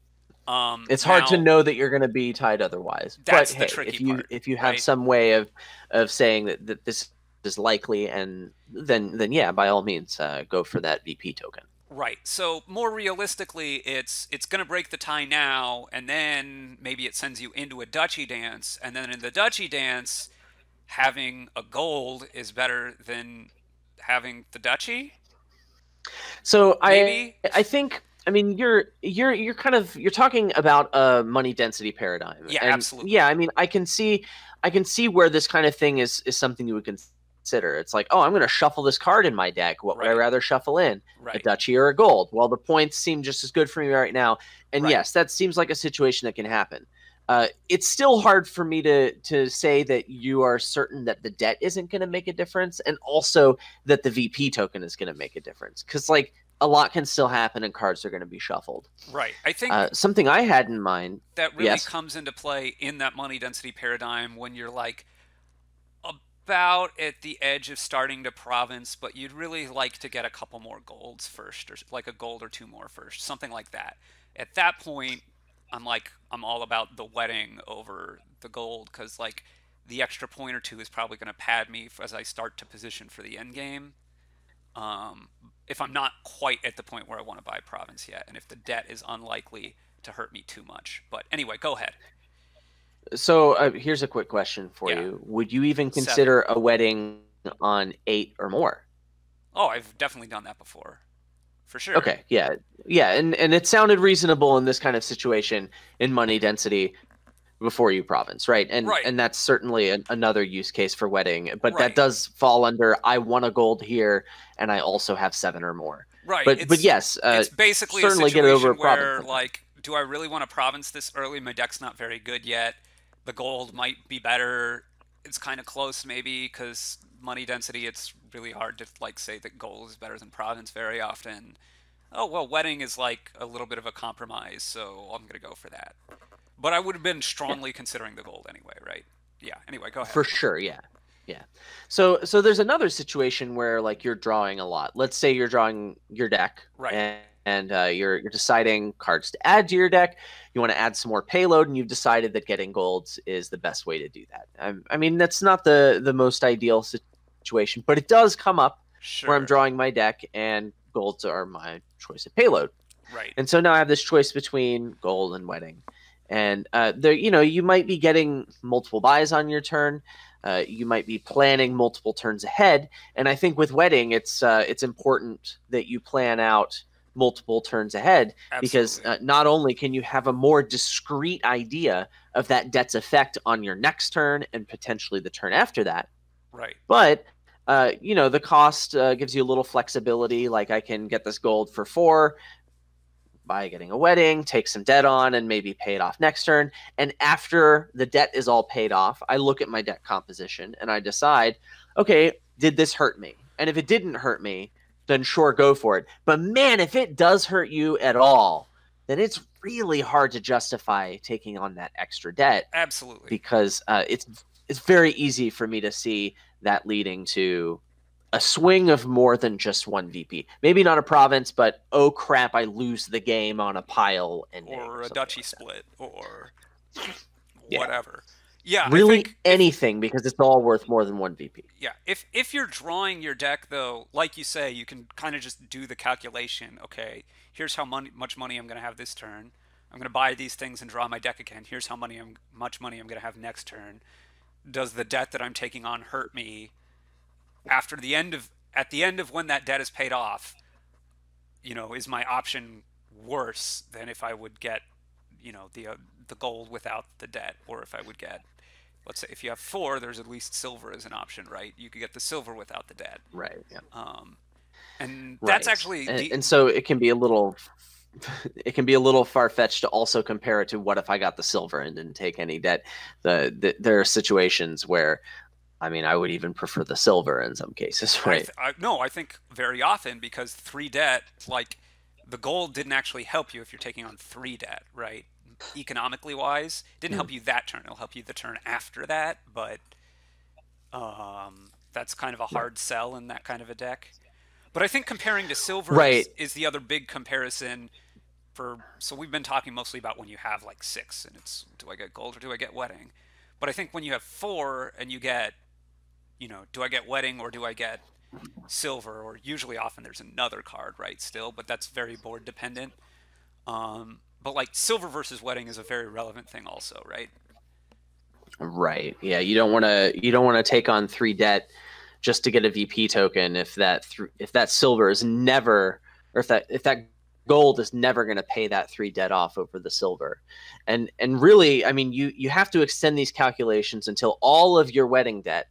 Speaker 1: It's hard to
Speaker 2: Now
Speaker 1: know that you're going to be tied otherwise. But
Speaker 2: that's the
Speaker 1: hey,
Speaker 2: tricky
Speaker 1: if
Speaker 2: part,
Speaker 1: you have
Speaker 2: right?
Speaker 1: some way of saying that this is likely, and then yeah, by all means, go for that VP token.
Speaker 2: Right. So more realistically, it's going to break the tie now, and then maybe it sends you into a duchy dance, and then in the duchy dance, having a gold is better than having the duchy.
Speaker 1: So I
Speaker 2: Maybe.
Speaker 1: I think I mean, you're kind of you're talking about a money density paradigm,
Speaker 2: Yeah,
Speaker 1: and
Speaker 2: absolutely.
Speaker 1: yeah, I mean, I can see where this kind of thing is something you would consider. It's like, oh, I'm going to shuffle this card in my deck. What would I
Speaker 2: Right.
Speaker 1: rather shuffle in, a
Speaker 2: Right.
Speaker 1: duchy or a gold? Well, the points seem just as good for me right now, and
Speaker 2: Right.
Speaker 1: yes, that seems like a situation that can happen. It's still hard for me to say that you are certain that the debt isn't going to make a difference, and also that the VP token is going to make a difference, because like a lot can still happen and cards are going to be shuffled.
Speaker 2: Right. I think
Speaker 1: Something I had in mind.
Speaker 2: that really
Speaker 1: Yes.
Speaker 2: comes into play in that money density paradigm when you're like about at the edge of starting to province, but you'd really like to get a couple more golds first, or like a gold or two more first, something like that. At that point, I'm all about the wedding over the gold, because like the extra point or two is probably going to pad me as I start to position for the end game. Um, if I'm not quite at the point where I want to buy province yet, and if the debt is unlikely to hurt me too much. But anyway, go ahead.
Speaker 1: So here's a quick question for
Speaker 2: Yeah,
Speaker 1: you. Would you even
Speaker 2: 7.
Speaker 1: consider a wedding on 8 or more?
Speaker 2: Oh, I've definitely done that before, for sure.
Speaker 1: Okay, yeah, yeah, and it sounded reasonable in this kind of situation in money density before you province, right?
Speaker 2: Right,
Speaker 1: And that's certainly another use case for wedding, but that
Speaker 2: right,
Speaker 1: does fall under I want a gold here and I also have 7 or more.
Speaker 2: right.
Speaker 1: But yes,
Speaker 2: It's basically a
Speaker 1: certainly get over
Speaker 2: situation
Speaker 1: a province
Speaker 2: where
Speaker 1: something.
Speaker 2: like, do I really want to province this early? My deck's not very good yet. The gold might be better. It's kind of close maybe because money density. It's really hard to like say that gold is better than province very often. Oh well, wedding is like a little bit of a compromise, so I'm gonna go for that. But I would have been
Speaker 1: Yeah,
Speaker 2: strongly considering the gold anyway, right? Yeah. Anyway, go ahead.
Speaker 1: for sure, yeah. Yeah. So there's another situation where like you're drawing a lot. Let's say you're drawing your deck
Speaker 2: Right.
Speaker 1: and you're deciding cards to add to your deck. You want to add some more payload, and you've decided that getting golds is the best way to do that. I mean, that's not the most ideal situation, but it does come up where I'm
Speaker 2: Sure.
Speaker 1: drawing my deck and golds are my choice of payload.
Speaker 2: Right.
Speaker 1: And so now I have this choice between gold and wedding. And there, you might be getting multiple buys on your turn. You might be planning multiple turns ahead. And I think with wedding, it's important that you plan out multiple turns ahead because
Speaker 2: Absolutely.
Speaker 1: not only can you have a more discrete idea of that debt's effect on your next turn and potentially the turn after that,
Speaker 2: Right.
Speaker 1: but the cost gives you a little flexibility. Like I can get this gold for 4 by getting a wedding, take some debt on, and maybe pay it off next turn. And after the debt is all paid off, I look at my debt composition and I decide, okay, did this hurt me? And if it didn't hurt me, then sure, go for it. But man, if it does hurt you at all, then it's really hard to justify taking on that extra debt
Speaker 2: Absolutely.
Speaker 1: because it's very easy for me to see that leading to a swing of more than just one VP. Maybe not a province, but oh crap, I lose the game on a pile ending
Speaker 2: Or
Speaker 1: or
Speaker 2: a
Speaker 1: something
Speaker 2: duchy
Speaker 1: like that.
Speaker 2: split or
Speaker 1: Yeah,
Speaker 2: whatever. Yeah, I
Speaker 1: really
Speaker 2: think if
Speaker 1: anything because it's all worth more than one VP.
Speaker 2: yeah, if you're drawing your deck though, like you say, you can kind of just do the calculation. Okay, here's how much money I'm going to have this turn. I'm going to buy these things and draw my deck again. Here's how much money I'm going to have next turn. Does the debt that I'm taking on hurt me after the end of at the end of when that debt is paid off? Is my option worse than if I would get, the gold without the debt, or if I would get, let's say, if you have 4, there's at least silver as an option, right? You could get the silver without the debt,
Speaker 1: Right. Yeah.
Speaker 2: um, and that's
Speaker 1: Right.
Speaker 2: actually
Speaker 1: And so it can be a little far fetched to also compare it to what if I got the silver and didn't take any debt. There are situations where I mean I would even prefer the silver in some cases, right?
Speaker 2: no, I think very often because 3 debt, like the gold didn't actually help you if you're taking on 3 debt, right? Economically wise, it didn't
Speaker 1: Mm.
Speaker 2: help you that turn. It'll help you the turn after that, but that's kind of a
Speaker 1: Right.
Speaker 2: hard sell in that kind of a deck. But I think comparing to silver
Speaker 1: Right.
Speaker 2: is the other big comparison for. So we've been talking mostly about when you have like 6, and it's do I get gold or do I get wedding? But I think when you have 4 and you get, do I get wedding or do I get silver? Or usually often there's another card, right? Still, but that's very board dependent. But like silver versus wedding is a very relevant thing also, right?
Speaker 1: Right. Yeah, you don't want to take on 3 debt just to get a VP token if that silver is never or if that gold is never going to pay that 3 debt off over the silver. And really, I mean, you have to extend these calculations until all of your wedding debt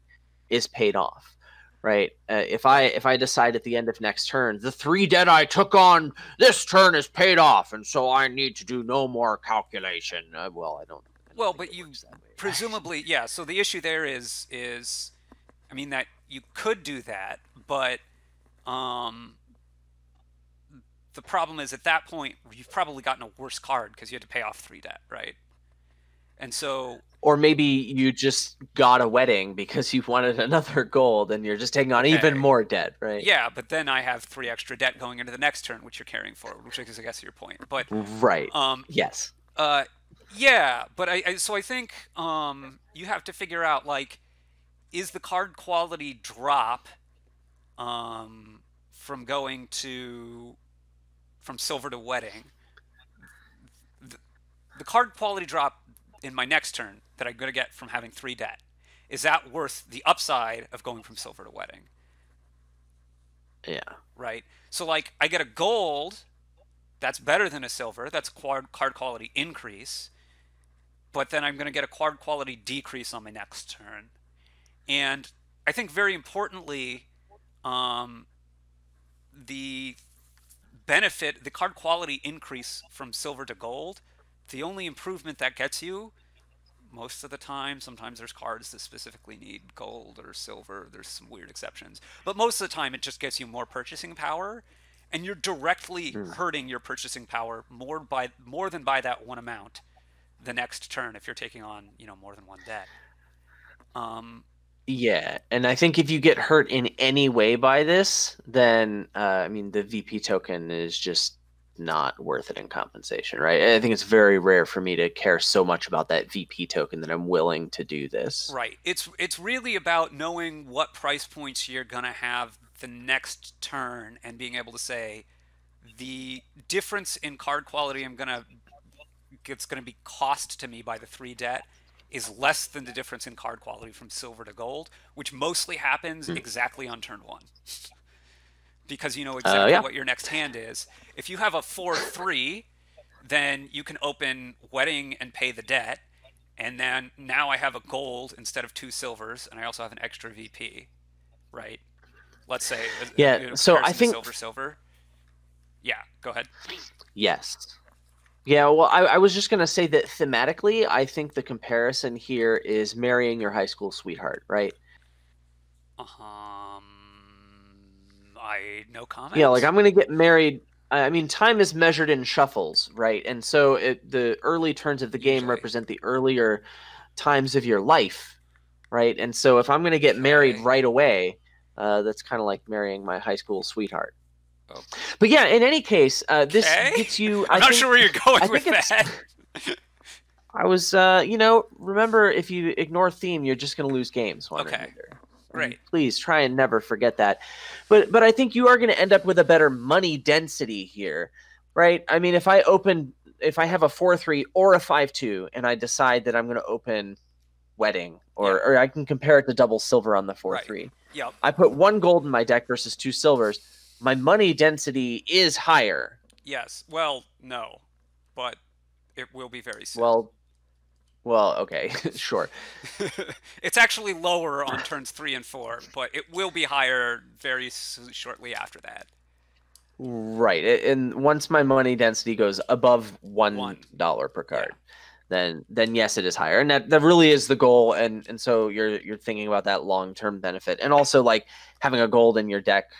Speaker 1: is paid off, right? If I decide at the end of next turn, the 3 debt I took on this turn is paid off, and so I need to do no more calculation. Well, I don't.
Speaker 2: Well, but you presumably, yeah. So the issue there is, I mean, that you could do that, but the problem is at that point you've probably gotten a worse card because you had to pay off 3 debt, right? And so,
Speaker 1: or maybe you just got a wedding because you wanted another gold and you're just taking on even more debt, right?
Speaker 2: Yeah, but then I have 3 extra debt going into the next turn, which you're carrying forward, which is, I guess, your point. But
Speaker 1: right. Yes.
Speaker 2: Yeah, but so I think you have to figure out, like, is the card quality drop from going from silver to wedding, the card quality drop in my next turn that I'm going to get from having 3 debt, is that worth the upside of going from silver to wedding?
Speaker 1: Yeah.
Speaker 2: Right? So, like, I get a gold, that's better than a silver, that's card quality increase, but then I'm going to get a card quality decrease on my next turn. And I think very importantly, the benefit, the card quality increase from silver to gold, the only improvement that gets you most of the time, sometimes there's cards that specifically need gold or silver, there's some weird exceptions, but most of the time it just gets you more purchasing power, and you're directly hurting your purchasing power more than by that one amount the next turn if you're taking on, you know, more than 1 debt.
Speaker 1: Yeah, and I think if you get hurt in any way by this, then I mean the VP token is just not worth it in compensation, right? I think it's very rare for me to care so much about that VP token that I'm willing to do this.
Speaker 2: Right. It's really about knowing what price points you're gonna have the next turn and being able to say the difference in card quality it's gonna be cost to me by the 3 debt is less than the difference in card quality from silver to gold, which mostly happens exactly on turn 1. Because you know exactly what your next hand is. If you have a 4-3, then you can open wedding and pay the debt, and then now I have a gold instead of 2 silvers, and I also have an extra VP, right? Let's say,
Speaker 1: so I think
Speaker 2: silver. Yeah, go ahead.
Speaker 1: Yes. Yeah, well, I was just gonna say that thematically, I think the comparison here is marrying your high school sweetheart, right?
Speaker 2: No comment.
Speaker 1: Yeah, like I'm gonna get married. I mean, time is measured in shuffles, right? And so the early turns of the game represent the earlier times of your life, right? And so if I'm gonna get married right away, that's kind of like marrying my high school sweetheart.
Speaker 2: Oh.
Speaker 1: But yeah, in any case, this gets you.
Speaker 2: I'm not sure where you're going with that.
Speaker 1: I was, remember, if you ignore theme, you're just going to lose games.
Speaker 2: Okay. Great.
Speaker 1: Please try and never forget that. But I think you are going to end up with a better money density here, right? I mean, if I have a 4-3 or a 5-2, and I decide that I'm going to open wedding, or I can compare it to double silver on the 4-3.
Speaker 2: Right. Yep.
Speaker 1: I put 1 gold in my deck versus 2 silvers. My money density is higher.
Speaker 2: Yes. Well, no, but it will be very soon.
Speaker 1: Well, okay, sure.
Speaker 2: It's actually lower on turns 3 and 4, but it will be higher very shortly after that.
Speaker 1: Right, and once my money density goes above $1 per card, then yes, it is higher, and that really is the goal. And so you're thinking about that long-term benefit, and also like having a gold in your deck.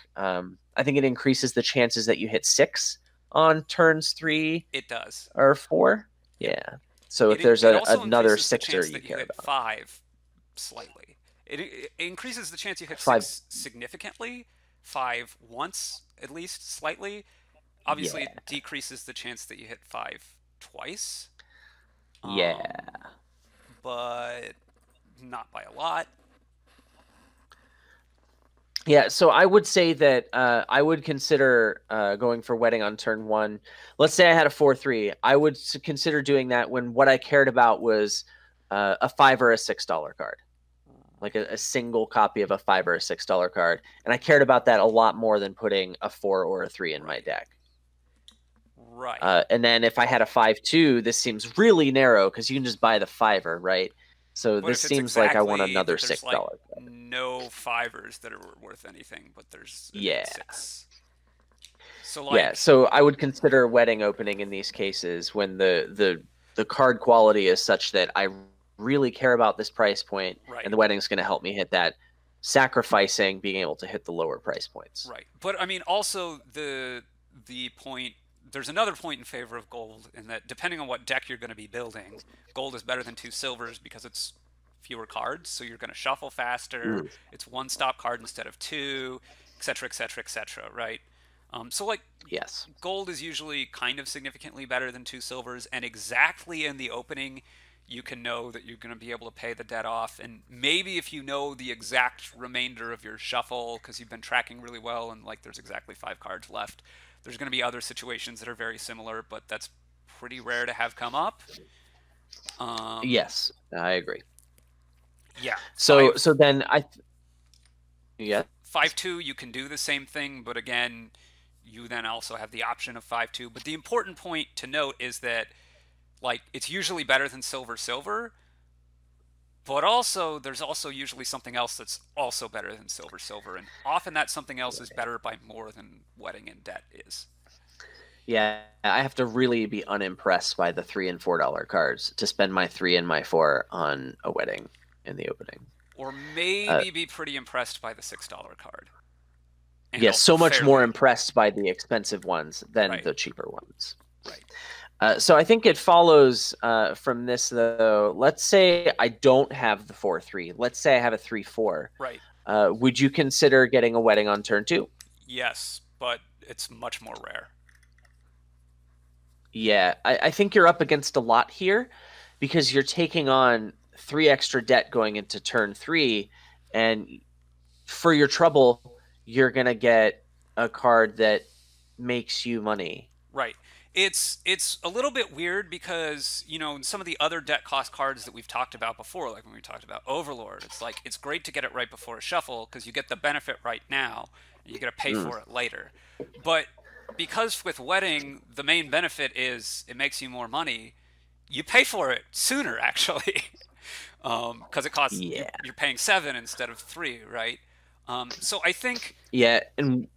Speaker 1: I think it increases the chances that you hit 6 on turns 3.
Speaker 2: It does.
Speaker 1: Or 4. Yeah. So if there's another 6er you care about.
Speaker 2: 5 slightly. It increases the chance you hit 6 significantly. 5 once, at least, slightly. Obviously, it decreases the chance that you hit 5 twice. But not by a lot.
Speaker 1: Yeah, so I would say that I would consider going for wedding on turn 1. Let's say I had a 4-3. I would consider doing that when what I cared about was a $5 or a $6 card, like a single copy of a $5 or a $6 card, and I cared about that a lot more than putting a 4 or a 3 in my deck.
Speaker 2: Right.
Speaker 1: And then if I had a 5-2, this seems really narrow because you can just buy the fiver, right? So
Speaker 2: But
Speaker 1: this
Speaker 2: if it's
Speaker 1: seems like I want
Speaker 2: exactly
Speaker 1: another
Speaker 2: that there's like
Speaker 1: $6.
Speaker 2: no fivers that are worth anything, but there's an
Speaker 1: Yeah.
Speaker 2: 8-6. So like
Speaker 1: Yeah, so I would consider wedding opening in these cases when the card quality is such that I really care about this price point,
Speaker 2: right.
Speaker 1: and the wedding's going to help me hit that, sacrificing being able to hit the lower price points.
Speaker 2: Right. But I mean also the point there's another point in favor of gold in that depending on what deck you're going to be building, gold is better than 2 silvers because it's fewer cards, so you're going to shuffle faster.
Speaker 1: Ooh.
Speaker 2: It's one stop card instead of two, etc., etc., etc., right? So like
Speaker 1: Yes.
Speaker 2: gold is usually kind of significantly better than 2 silvers, and exactly in the opening you can know that you're going to be able to pay the debt off. And maybe if you know the exact remainder of your shuffle because you've been tracking really well and like there's exactly 5 cards left, there's going to be other situations that are very similar, but that's pretty rare to have come up.
Speaker 1: Yes, I agree.
Speaker 2: Yeah.
Speaker 1: So then yeah.
Speaker 2: 5-2, you can do the same thing, but again, you then also have the option of 5-2. But the important point to note is that like it's usually better than silver, but also there's also usually something else that's also better than silver, and often that something else is better by more than wedding and debt is.
Speaker 1: Yeah, I have to really be unimpressed by the $3 and $4 cards to spend my 3 and my 4 on a wedding in the opening.
Speaker 2: Or maybe be pretty impressed by the $6 card.
Speaker 1: And yes, so much more impressed by the expensive ones than the cheaper ones.
Speaker 2: Right.
Speaker 1: So I think it follows from this, though. Let's say I don't have the 4-3. Let's say I have a 3-4.
Speaker 2: Right.
Speaker 1: Would you consider getting a wedding on turn 2?
Speaker 2: Yes, but it's much more rare.
Speaker 1: Yeah, I think you're up against a lot here because you're taking on 3 extra debt going into turn 3, and for your trouble, you're going to get a card that makes you money.
Speaker 2: Right. It's a little bit weird because, you know, some of the other debt cost cards that we've talked about before, like when we talked about Overlord, it's like it's great to get it right before a shuffle because you get the benefit right now and you get to pay for it later. But because with wedding, the main benefit is it makes you more money, you pay for it sooner, actually. Because it costs, you're paying 7 instead of 3, right? So I think...
Speaker 1: Yeah, and...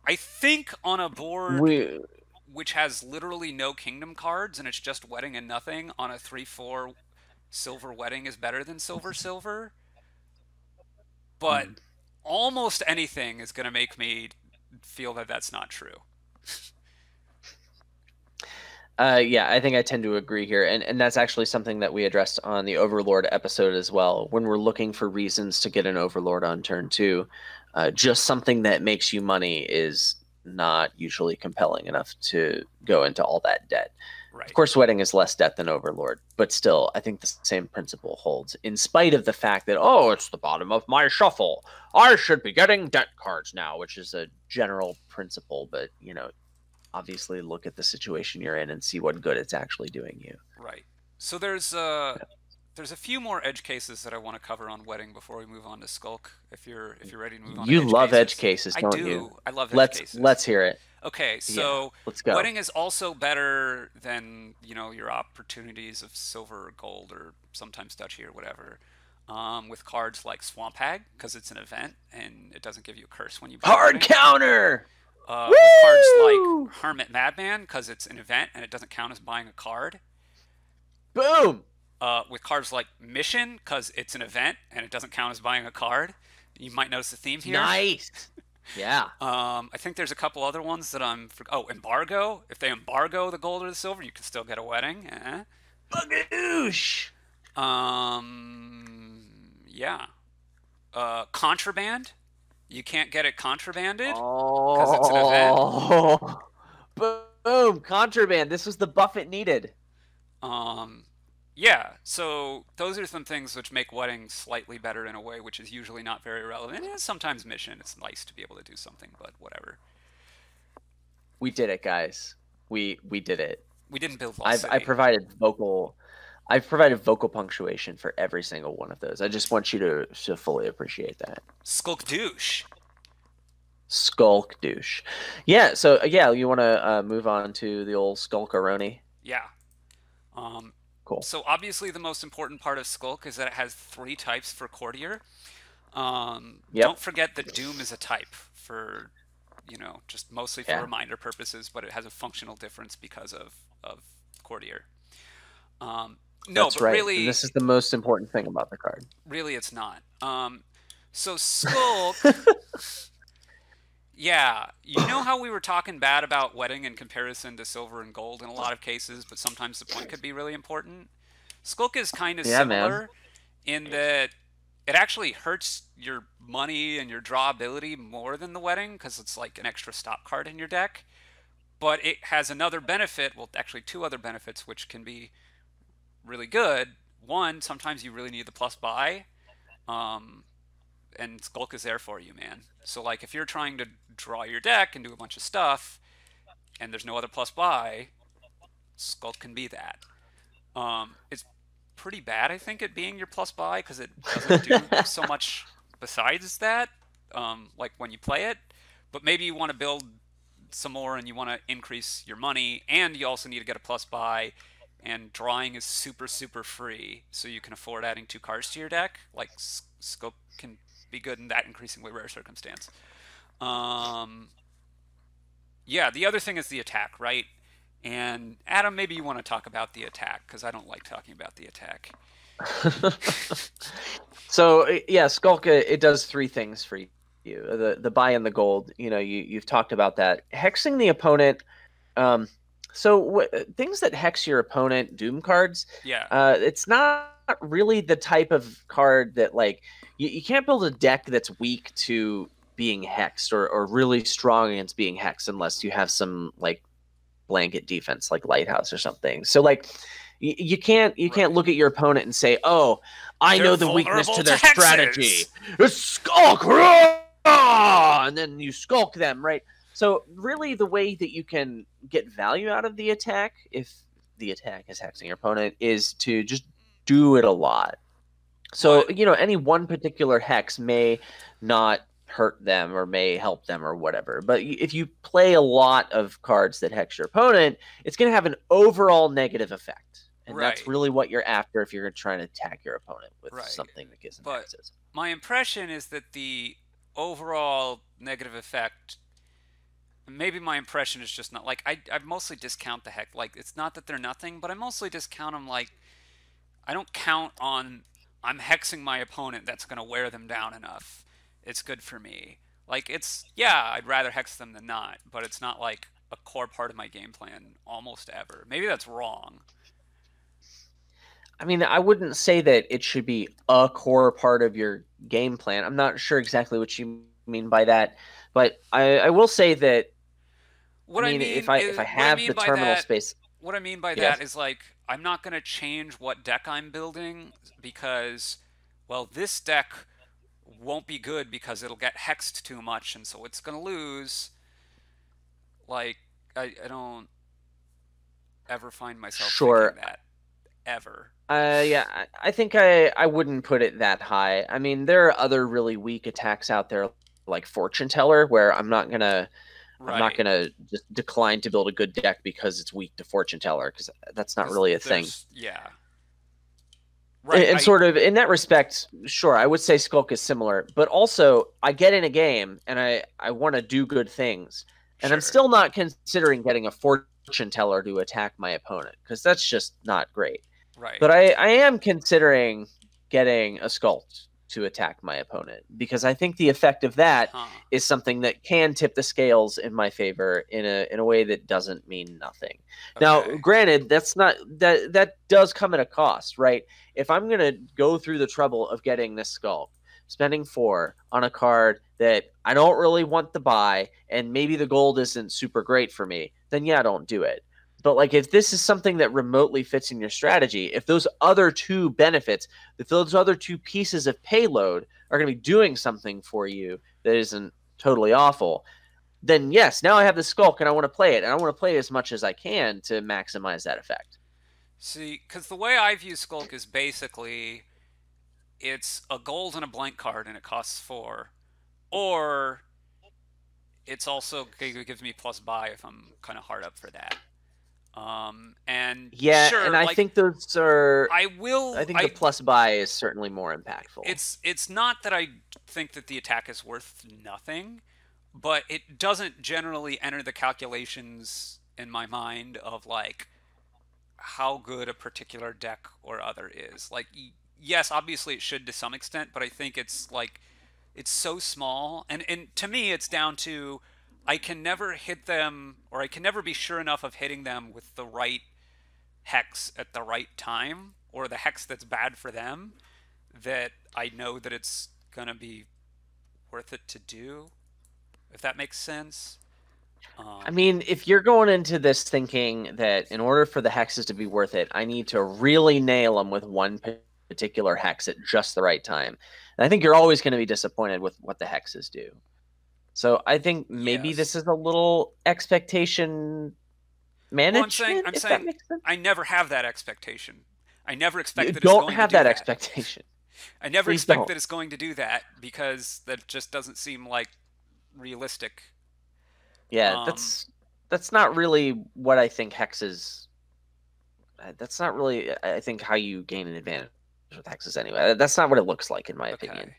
Speaker 2: I think on a board which has literally no kingdom cards and it's just wedding and nothing, on a 3-4 silver wedding is better than silver. But almost anything is going to make me feel that that's not true.
Speaker 1: Yeah, I think I tend to agree here. And that's actually something that we addressed on the Overlord episode as well. When we're looking for reasons to get an Overlord on turn 2, just something that makes you money is not usually compelling enough to go into all that debt.
Speaker 2: Right.
Speaker 1: Of course, wedding is less debt than Overlord, but still, I think the same principle holds. In spite of the fact that, oh, it's the bottom of my shuffle, I should be getting debt cards now, which is a general principle, but, you know, obviously look at the situation you're in and see what good it's actually doing you.
Speaker 2: Right. So there's a few more edge cases that I want to cover on wedding before we move on to Skulk. If you're ready to move on.
Speaker 1: You love edge cases, don't you?
Speaker 2: I love edge cases.
Speaker 1: Let's hear it.
Speaker 2: Okay, so
Speaker 1: let's go.
Speaker 2: Wedding is also better than, you know, your opportunities of silver or gold or sometimes duchy or whatever. With cards like Swamp Hag, because it's an event and it doesn't give you a curse when you buy
Speaker 1: hard
Speaker 2: wedding.
Speaker 1: Counter.
Speaker 2: With cards like Hermit Madman, because it's an event and it doesn't count as buying a card.
Speaker 1: Boom.
Speaker 2: With cards like Mission, because it's an event and it doesn't count as buying a card. You might notice the theme here.
Speaker 1: Nice. Yeah.
Speaker 2: I think there's a couple other ones that Embargo. If they embargo the gold or the silver, you can still get a wedding.
Speaker 1: Bagoosh.
Speaker 2: Yeah. Contraband. You can't get it contrabanded because it's an event.
Speaker 1: Boom. Contraband. This was the buff it needed.
Speaker 2: Yeah, so those are some things which make wedding slightly better in a way which is usually not very relevant. And sometimes Mission, it's nice to be able to do something, but whatever.
Speaker 1: We did it, guys. We did it.
Speaker 2: We didn't build Lost City.
Speaker 1: I've provided vocal punctuation for every single one of those. I just want you to fully appreciate that.
Speaker 2: Skulk douche.
Speaker 1: Skulk douche. Yeah, so yeah, you want to move on to the old Skulkaroni?
Speaker 2: Yeah. Um,
Speaker 1: Cool.
Speaker 2: so obviously the most important part of Skulk is that it has three types for Courtier. Don't
Speaker 1: Yep.
Speaker 2: forget that Doom is a type for, just mostly for
Speaker 1: Yeah,
Speaker 2: reminder purposes, but it has a functional difference because of Courtier. Um, no,
Speaker 1: that's
Speaker 2: but
Speaker 1: right. And this is the most important thing about the card.
Speaker 2: really it's not. So Skulk, yeah, you know how we were talking bad about wedding in comparison to silver and gold in a lot of cases, but sometimes the point could be really important? Skulk is kind of
Speaker 1: Yeah, man.
Speaker 2: similar in that it actually hurts your money and your draw ability more than the wedding because it's like an extra stop card in your deck. But it has another benefit, well, actually two other benefits, which can be really good. One, sometimes you really need the plus buy, um, and Skulk is there for you, man. So like if you're trying to draw your deck and do a bunch of stuff, and there's no other plus buy, Skulk can be that. It's pretty bad, I think, at being your plus buy because it doesn't do so much besides that. Like when you play it, but maybe you want to build some more and you want to increase your money, and you also need to get a plus buy. And drawing is super super free, so you can afford adding two cards to your deck. Like Scope can be good in that increasingly rare circumstance. Um, yeah, the other thing is the attack, right? And Adam, maybe you want to talk about the attack because I don't like talking about the attack.
Speaker 1: So yeah, Skulk it does three things for you. The buy and the gold. You know, you've talked about that. Hexing the opponent. Um, so things that hex your opponent, Doom cards.
Speaker 2: Yeah,
Speaker 1: It's not really the type of card that like you can't build a deck that's weak to being hexed or really strong against being hexed unless you have some like blanket defense like Lighthouse or something. So like you can't
Speaker 2: right.
Speaker 1: look at your opponent and say, "Oh, I
Speaker 2: They're
Speaker 1: know the weakness
Speaker 2: vulnerable
Speaker 1: to
Speaker 2: to
Speaker 1: their strategy.
Speaker 2: hexes.
Speaker 1: Skulk!" And then you skulk them, right? So really the way that you can get value out of the attack if the attack is hexing your opponent is to just do it a lot. So,
Speaker 2: What?
Speaker 1: any one particular hex may not hurt them or may help them or whatever. But if you play a lot of cards that hex your opponent, it's going to have an overall negative effect. And that's
Speaker 2: Right,
Speaker 1: really what you're after if you're trying to attack your opponent with
Speaker 2: right.
Speaker 1: something that gives them
Speaker 2: But
Speaker 1: hexes.
Speaker 2: my impression is that the overall negative effect. Maybe my impression is just not like I mostly discount the heck. Like it's not that they're nothing, but I mostly discount them. Like I don't count on I'm hexing my opponent. That's gonna wear them down enough. It's good for me. Like it's yeah, I'd rather hex them than not, but it's not like a core part of my game plan almost ever. Maybe that's wrong.
Speaker 1: I mean, I wouldn't say that it should be a core part of your game plan. I'm not sure exactly what you mean by that, but I will say that I
Speaker 2: What I
Speaker 1: mean
Speaker 2: mean
Speaker 1: if I
Speaker 2: is what I
Speaker 1: have
Speaker 2: mean
Speaker 1: the
Speaker 2: by
Speaker 1: terminal
Speaker 2: that
Speaker 1: space,
Speaker 2: what I mean by that
Speaker 1: yes,
Speaker 2: is like I'm not going to change what deck I'm building because well this deck won't be good because it'll get hexed too much and so it's going to lose. Like I don't ever find myself thinking
Speaker 1: sure.
Speaker 2: that ever.
Speaker 1: Yeah, I think I wouldn't put it that high. I mean, there are other really weak attacks out there like Fortune Teller where I'm not
Speaker 2: Right.
Speaker 1: gonna just decline to build a good deck because it's weak to Fortune Teller because that's not
Speaker 2: Cuz
Speaker 1: really a thing.
Speaker 2: there's yeah.
Speaker 1: And,
Speaker 2: Right.
Speaker 1: and
Speaker 2: I
Speaker 1: sort of in that respect, sure, I would say Skulk is similar, but also I get in a game and I want to do good things, and I'm
Speaker 2: sure.
Speaker 1: still not considering getting a Fortune Teller to attack my opponent because that's just not great.
Speaker 2: Right.
Speaker 1: But I am considering getting a Sculpt to attack my opponent because I think the effect of that
Speaker 2: Huh.
Speaker 1: is something that can tip the scales in my favor in a way that doesn't mean nothing. Now,
Speaker 2: Okay.
Speaker 1: granted, that's not that does come at a cost, right? If I'm gonna go through the trouble of getting this Sculpt, spending 4 on a card that I don't really want to buy, and maybe the gold isn't super great for me, then yeah, don't do it. But like if this is something that remotely fits in your strategy, if those other two benefits, if those other two pieces of payload are going to be doing something for you that isn't totally awful, then yes, now I have the Skulk and I want to play it, and I want to play it as much as I can to maximize that effect.
Speaker 2: See, cuz the way I view Skulk is basically it's a gold and a blank card and it costs 4 or it's also it gives me plus buy if I'm kind of hard up for that. And
Speaker 1: Yeah, and
Speaker 2: sure,
Speaker 1: I
Speaker 2: like
Speaker 1: think those are.
Speaker 2: I
Speaker 1: I
Speaker 2: will.
Speaker 1: think the plus buy is certainly more impactful.
Speaker 2: It's not that I think that the attack is worth nothing, but it doesn't generally enter the calculations in my mind of like how good a particular deck or other is. Like, yes, obviously it should to some extent, but I think it's like it's so small, and to me, it's down to I can never hit them, or I can never be sure enough of hitting them with the right hex at the right time, or the hex that's bad for them, that I know that it's gonna be worth it to do. If that makes sense.
Speaker 1: I mean, if you're going into this thinking that in order for the hexes to be worth it, I need to really nail them with one particular hex at just the right time. And I think you're always going to be disappointed with what the hexes do. So I think maybe
Speaker 2: Yes.
Speaker 1: this is a little expectation management.
Speaker 2: Well, I'm
Speaker 1: If
Speaker 2: saying
Speaker 1: that makes sense.
Speaker 2: I never have that expectation. I never
Speaker 1: You
Speaker 2: expect that it's
Speaker 1: don't
Speaker 2: going to
Speaker 1: have
Speaker 2: do
Speaker 1: that
Speaker 2: that.
Speaker 1: expectation.
Speaker 2: I never
Speaker 1: Please
Speaker 2: expect
Speaker 1: don't.
Speaker 2: that it's going to do that because that just doesn't seem like realistic.
Speaker 1: Yeah,
Speaker 2: Um,
Speaker 1: that's not really what I think hexes. That's not really, I think, how you gain an advantage with hexes anyway. That's not what it looks like, in my opinion.
Speaker 2: okay.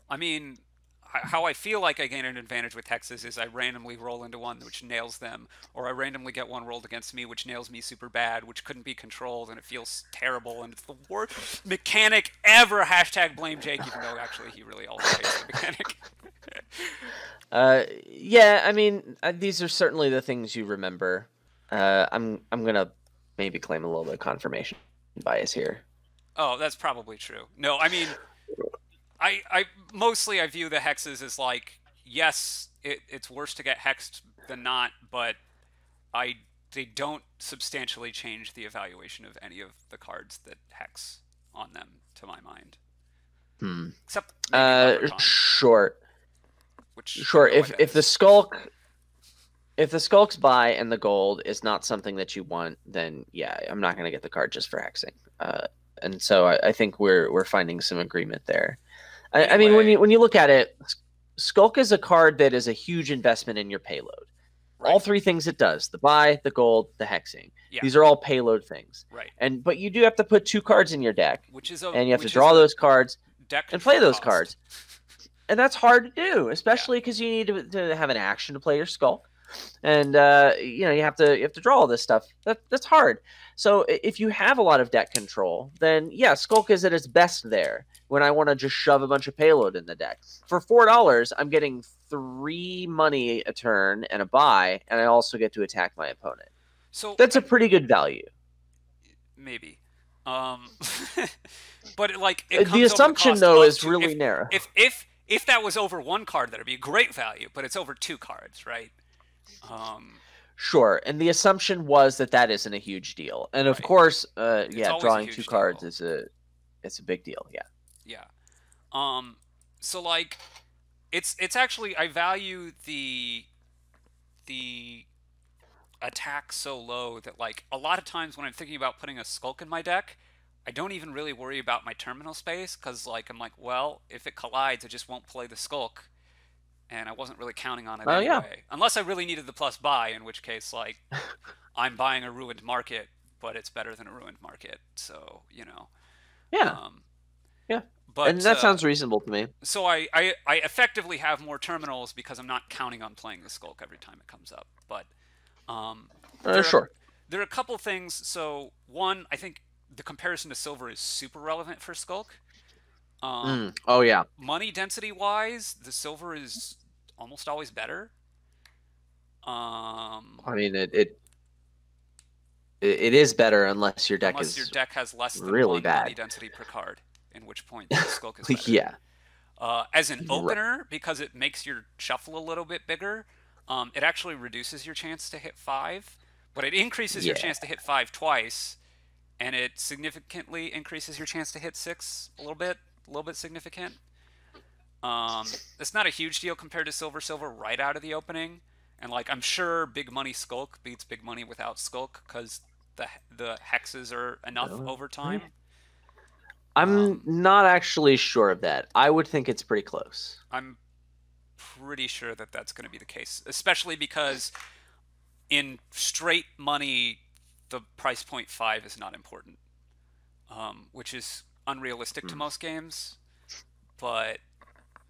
Speaker 2: I mean, how I feel like I gain an advantage with hexes is I randomly roll into one which nails them, or I randomly get one rolled against me which nails me super bad, which couldn't be controlled, and it feels terrible, and it's the worst mechanic ever. Hashtag blame Jake, even though actually he really also hates the mechanic.
Speaker 1: Yeah, I mean, these are certainly the things you remember. I'm gonna maybe claim a little bit of confirmation bias here.
Speaker 2: Oh, that's probably true. No, I mean, I mostly I view the hexes as like, yes, it's worse to get hexed than not, but I they don't substantially change the evaluation of any of the cards that hex on them, to my mind.
Speaker 1: Hmm.
Speaker 2: Except maybe Leprechaun,
Speaker 1: Sure,
Speaker 2: which I
Speaker 1: sure.
Speaker 2: don't know why that
Speaker 1: If the
Speaker 2: is.
Speaker 1: skulk, if the skulk's buy and the gold is not something that you want, then yeah, I'm not gonna get the card just for hexing. And so I think we're finding some agreement there. I mean,
Speaker 2: Anyway,
Speaker 1: when you look at it, Skulk is a card that is a huge investment in your payload. All
Speaker 2: right.
Speaker 1: three things it does: the buy, the gold, the hexing.
Speaker 2: Yeah,
Speaker 1: These are all payload things.
Speaker 2: right.
Speaker 1: But you do have to put two cards in your deck, and you have to
Speaker 2: Which is
Speaker 1: draw
Speaker 2: a
Speaker 1: those cards
Speaker 2: deck
Speaker 1: and play
Speaker 2: control
Speaker 1: those
Speaker 2: cost.
Speaker 1: cards. And that's hard to do,
Speaker 2: Yeah.
Speaker 1: especially because you need to have an action to play your Skulk, and you have to draw all this stuff. That's hard. So if you have a lot of deck control, then yeah, Skulk is at its best there. When I want to just shove a bunch of payload in the deck for $4, I'm getting 3 money a turn and a buy, and I also get to attack my opponent.
Speaker 2: So
Speaker 1: That's a pretty good value.
Speaker 2: maybe. Um, but like it
Speaker 1: The
Speaker 2: comes over the
Speaker 1: assumption,
Speaker 2: cost
Speaker 1: though,
Speaker 2: of
Speaker 1: is
Speaker 2: two.
Speaker 1: really narrow.
Speaker 2: If that was over one card, that'd be a great value. But it's over two cards, right?
Speaker 1: Sure, and the assumption was that that isn't a huge deal, and of
Speaker 2: Right.
Speaker 1: course,
Speaker 2: It's
Speaker 1: yeah,
Speaker 2: always a
Speaker 1: drawing two
Speaker 2: huge
Speaker 1: cards
Speaker 2: deal.
Speaker 1: it's a big deal. Yeah.
Speaker 2: Yeah. So like, it's actually I value the attack so low that like a lot of times when I'm thinking about putting a skulk in my deck, I don't even really worry about my terminal space because like I'm like, well, if it collides, I just won't play the skulk, and I wasn't really counting on it
Speaker 1: Oh yeah.
Speaker 2: anyway. Unless I really needed the plus buy, in which case like I'm buying a ruined market, but it's better than a ruined market, so you know.
Speaker 1: Yeah.
Speaker 2: Um,
Speaker 1: Yeah. And
Speaker 2: but
Speaker 1: that sounds reasonable to me.
Speaker 2: so I effectively have more terminals because I'm not counting on playing the skulk every time it comes up. But um, there are
Speaker 1: Sure.
Speaker 2: there are a couple things. So one, I think the comparison to silver is super relevant for skulk.
Speaker 1: Oh yeah.
Speaker 2: Money density wise, the silver is almost always better.
Speaker 1: I mean, it is better unless your deck
Speaker 2: Unless your
Speaker 1: is
Speaker 2: deck has less than
Speaker 1: really
Speaker 2: one money
Speaker 1: bad.
Speaker 2: density per card, in which point the skulk is better.
Speaker 1: Yeah.
Speaker 2: As an
Speaker 1: Right.
Speaker 2: opener, because it makes your shuffle a little bit bigger, it actually reduces your chance to hit five, but it increases your
Speaker 1: Yeah.
Speaker 2: chance to hit five twice, and it significantly increases your chance to hit six a little bit significant. It's not a huge deal compared to silver. Silver right out of the opening, and like I'm sure big money skulk beats big money without skulk because the hexes are enough over time.
Speaker 1: I'm not actually sure of that. I would think it's pretty close.
Speaker 2: I'm pretty sure that that's going to be the case, especially because in straight money, the price point 5 is not important, which is unrealistic to most games, but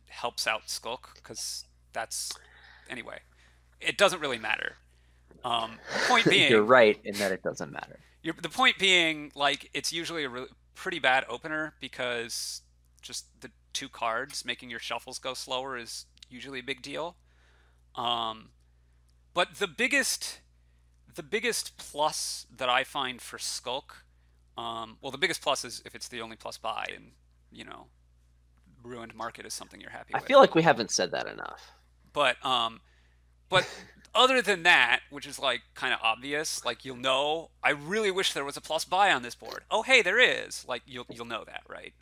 Speaker 2: helps out Skulk because that's anyway. It doesn't really matter. Point being,
Speaker 1: You're right in that it doesn't matter.
Speaker 2: The point being, like, it's usually a pretty bad opener because just the 2 cards making your shuffles go slower is usually a big deal. But the biggest plus that I find for Skulk, well, the biggest plus is if it's the only plus buy, and Ruined Market is something you're happy with.
Speaker 1: I feel like we haven't said that enough.
Speaker 2: But other than that, which is like kind of obvious, like I really wish there was a plus buy on this board. Oh, hey, there is. Like you'll know that, right?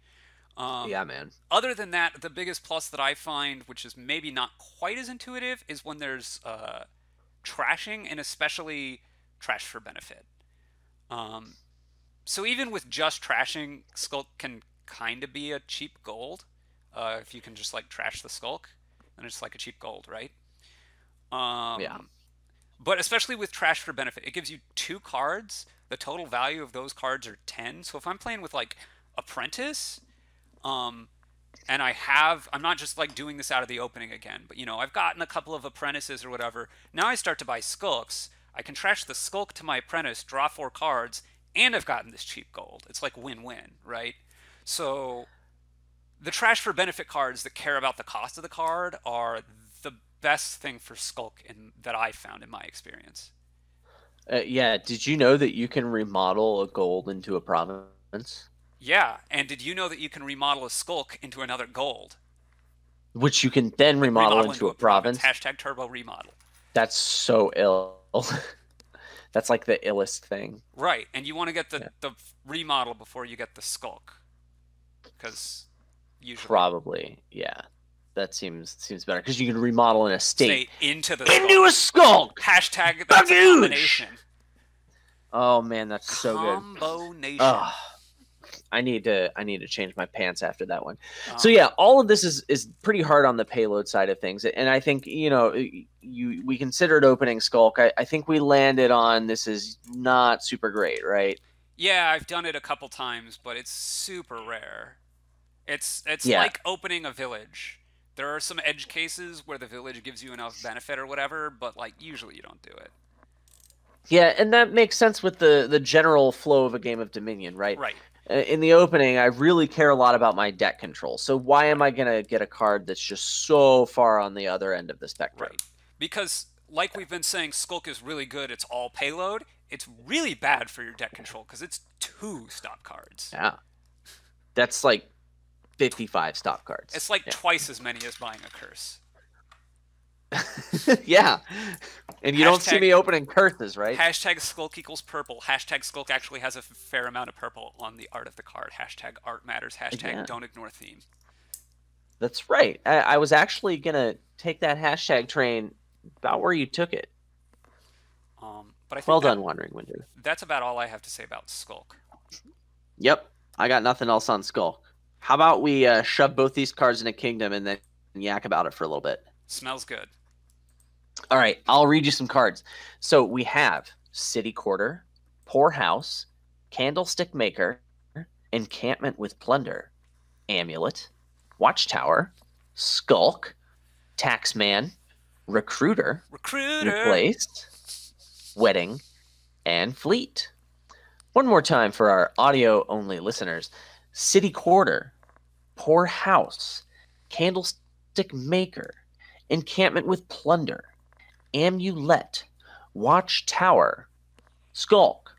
Speaker 1: Yeah, man.
Speaker 2: Other than that, the biggest plus that I find, which is maybe not quite as intuitive, is when there's trashing, and especially trash for benefit. So even with just trashing, Skulk can kind of be a cheap gold. If you can just like trash the Skulk, then it's like a cheap gold, right?
Speaker 1: Yeah.
Speaker 2: But especially with trash for benefit, it gives you 2 cards. The total value of those cards are 10. So if I'm playing with like Apprentice, and I'm not just like doing this out of the opening again, but I've gotten a couple of Apprentices or whatever. Now I start to buy Skulks. I can trash the Skulk to my Apprentice, draw 4 cards, and I've gotten this cheap gold. It's like win-win, right? So the trash for benefit cards that care about the cost of the card are the best thing for Skulk that I've found in my experience.
Speaker 1: Yeah, did you know that you can remodel a gold into a province?
Speaker 2: Yeah, and did you know that you can remodel a Skulk into another gold?
Speaker 1: Which you can then remodel into a province.
Speaker 2: Hashtag turbo remodel.
Speaker 1: That's so ill. That's like the illest thing.
Speaker 2: Right, and you want to get the remodel before you get the Skulk. Because usually...
Speaker 1: Probably, yeah. That seems better because you can remodel an estate
Speaker 2: into
Speaker 1: a Skulk.
Speaker 2: Hashtag that's a combination.
Speaker 1: Oh man, that's so good.
Speaker 2: Combination.
Speaker 1: Oh, I need to change my pants after that one. So yeah, all of this is pretty hard on the payload side of things, and I think we considered opening Skulk. I think we landed on this is not super great, right?
Speaker 2: Yeah, I've done it a couple times, but it's super rare. It's
Speaker 1: Yeah.
Speaker 2: like opening a village. There are some edge cases where the village gives you enough benefit or whatever, but like usually you don't do it.
Speaker 1: Yeah, and that makes sense with the general flow of a game of Dominion, right?
Speaker 2: Right.
Speaker 1: In the opening, I really care a lot about my deck control. So why am I going to get a card that's just so far on the other end of the spectrum?
Speaker 2: Right. Because like we've been saying, Skulk is really good. It's all payload. It's really bad for your deck control because it's 2 stop cards.
Speaker 1: Yeah. That's like 55 stop cards.
Speaker 2: It's like twice as many as buying a curse.
Speaker 1: Yeah. And you don't see me opening curses, right?
Speaker 2: Hashtag Skulk equals purple. Hashtag Skulk actually has a fair amount of purple on the art of the card. Hashtag art matters. Hashtag don't ignore theme.
Speaker 1: That's right. I was actually going to take that hashtag train about where you took it.
Speaker 2: But I think
Speaker 1: well done, Wandering Winder.
Speaker 2: That's about all I have to say about Skulk.
Speaker 1: Yep. I got nothing else on Skulk. How about we shove both these cards in a kingdom and then yak about it for a little bit?
Speaker 2: Smells good.
Speaker 1: All right, I'll read you some cards. So we have City Quarter, Poor House, Candlestick Maker, Encampment with Plunder, Amulet, Watchtower, Skulk, Taxman, Recruiter, Replace, Wedding, and Fleet. One more time for our audio-only listeners. City Quarter, Poor House, Candlestick Maker, Encampment with Plunder, Amulet, Watchtower, Skulk,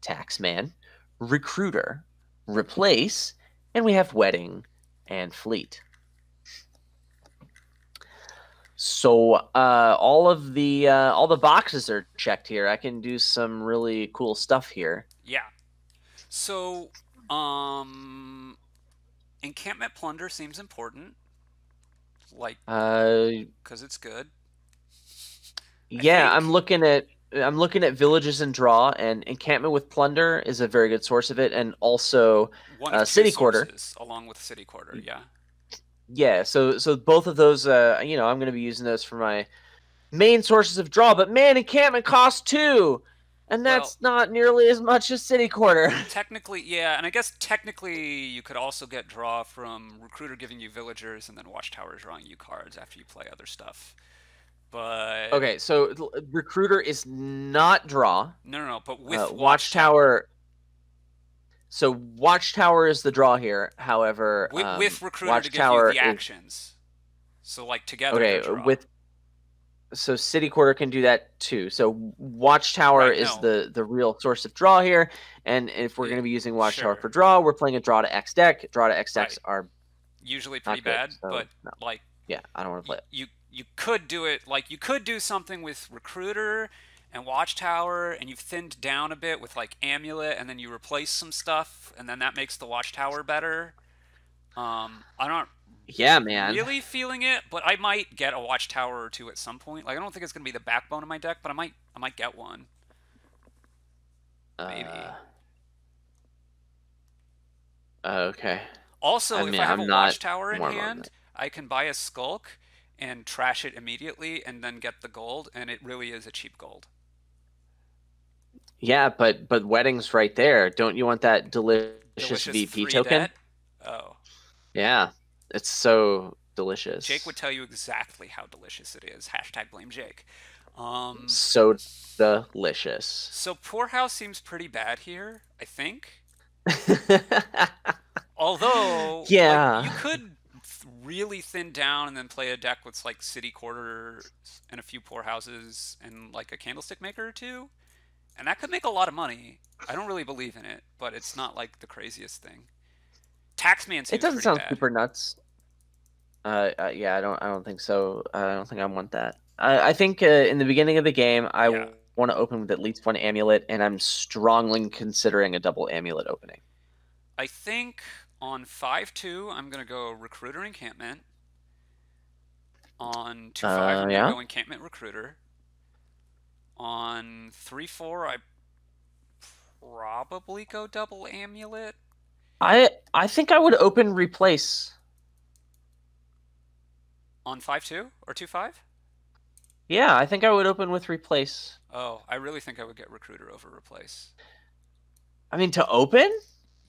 Speaker 1: Taxman, Recruiter, Replace, and we have Wedding and Fleet. So all the boxes are checked here. I can do some really cool stuff here.
Speaker 2: Yeah. So Encampment Plunder seems important. Like, because it's good.
Speaker 1: I'm looking at Villages and Draw, and Encampment with Plunder is a very good source of it, and also
Speaker 2: one of
Speaker 1: City
Speaker 2: two
Speaker 1: Quarter,
Speaker 2: along with City Quarter. Yeah.
Speaker 1: Yeah, so both of those, I'm going to be using those for my main sources of draw. But man, Encampment costs 2, and
Speaker 2: Well,
Speaker 1: that's not nearly as much as City Quarter.
Speaker 2: technically, yeah, and I guess technically you could also get draw from Recruiter giving you villagers and then Watchtower drawing you cards after you play other stuff. But
Speaker 1: Okay, so Recruiter is not draw.
Speaker 2: no, but with
Speaker 1: Watchtower. So Watchtower is the draw here. However,
Speaker 2: with Recruiter to give you
Speaker 1: Watchtower
Speaker 2: the actions. So like together they're draw.
Speaker 1: So City Quarter can do that too. So Watchtower is the real source of draw here, and if we're going to be using Watchtower for draw, we're playing a draw to X deck. Draw to X decks are
Speaker 2: usually pretty bad, but like
Speaker 1: I don't want to play it.
Speaker 2: You could do it like you could do something with Recruiter and Watchtower, and you've thinned down a bit with like Amulet, and then you replace some stuff, and then that makes the Watchtower better. I don't.
Speaker 1: Yeah, man.
Speaker 2: Really feeling it, but I might get a Watchtower or two at some point. Like I don't think it's gonna be the backbone of my deck, but I might get one. Maybe.
Speaker 1: Okay.
Speaker 2: Also, if I have a Watchtower in hand, I can buy a Skulk and trash it immediately, and then get the gold, and it really is a cheap gold.
Speaker 1: Yeah, but Wedding's right there. Don't you want that delicious VP token?
Speaker 2: Bet? Oh.
Speaker 1: Yeah. It's so delicious.
Speaker 2: Jake would tell you exactly how delicious it is. # blame Jake.
Speaker 1: So delicious.
Speaker 2: So Poorhouse seems pretty bad here, I think. Although,
Speaker 1: yeah,
Speaker 2: you could really thin down and then play a deck with like City Quarter and a few Poorhouses and like a Candlestick Maker or two, and that could make a lot of money. I don't really believe in it, but it's not like the craziest thing. Taxman seems
Speaker 1: it doesn't sound
Speaker 2: bad.
Speaker 1: super nuts. Yeah, I don't think so. I don't think I want that. I think in the beginning of the game, I want to open with at least one Amulet, and I'm strongly considering a double Amulet opening.
Speaker 2: I think on 5-2, I'm going to go Recruiter Encampment. On 2-5, I'm going to go Encampment Recruiter. On 3-4, I probably go double Amulet.
Speaker 1: I think I would open Replace.
Speaker 2: On 5-2 or 2-5?
Speaker 1: Yeah, I think I would open with Replace.
Speaker 2: Oh, I really think I would get Recruiter over Replace.
Speaker 1: I mean, to open?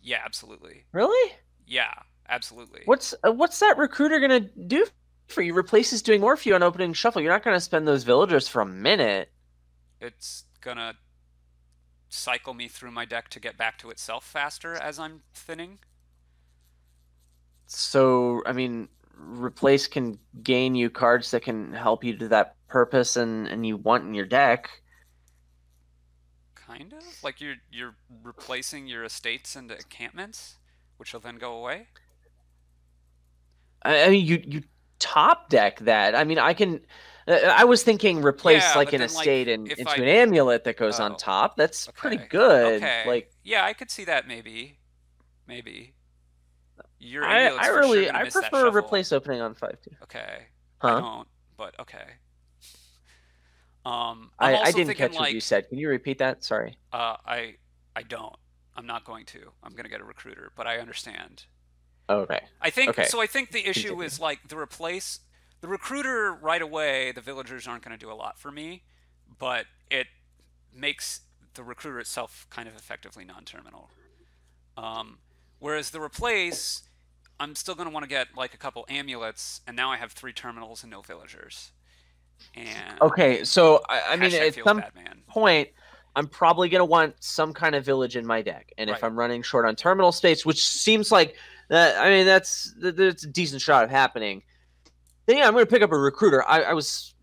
Speaker 2: Yeah, absolutely.
Speaker 1: Really?
Speaker 2: Yeah, absolutely.
Speaker 1: What's that Recruiter gonna do for you? Replace is doing more for you on opening shuffle. You're not gonna spend those villagers for a minute.
Speaker 2: It's gonna cycle me through my deck to get back to itself faster as I'm thinning.
Speaker 1: So, I mean, Replace can gain you cards that can help you to that purpose and you want in your deck.
Speaker 2: Kind of? Like you're replacing your estates into encampments, which will then go away?
Speaker 1: I mean, you top deck that. I mean, I was thinking replace like an estate into an amulet that goes on top. That's pretty good.
Speaker 2: Okay.
Speaker 1: Like,
Speaker 2: yeah, I could see that maybe. Your
Speaker 1: I prefer a replace opening on 5-2.
Speaker 2: Okay.
Speaker 1: Huh?
Speaker 2: I don't, but okay.
Speaker 1: I didn't catch what you said. Can you repeat that? Sorry.
Speaker 2: I don't. I'm not going to. I'm going to get a Recruiter, but I understand.
Speaker 1: Okay.
Speaker 2: I think the issue is like the Recruiter right away, the villagers aren't going to do a lot for me, but it makes the Recruiter itself kind of effectively non-terminal. Whereas the Replace, I'm still going to want to get like a couple Amulets, and now I have 3 terminals and no villagers. And
Speaker 1: okay, so I mean, at some point, I'm probably going to want some kind of village in my deck. And if I'm running short on terminal space, which seems like that, I mean, that's a decent shot of happening, then yeah, I'm going to pick up a Recruiter. I was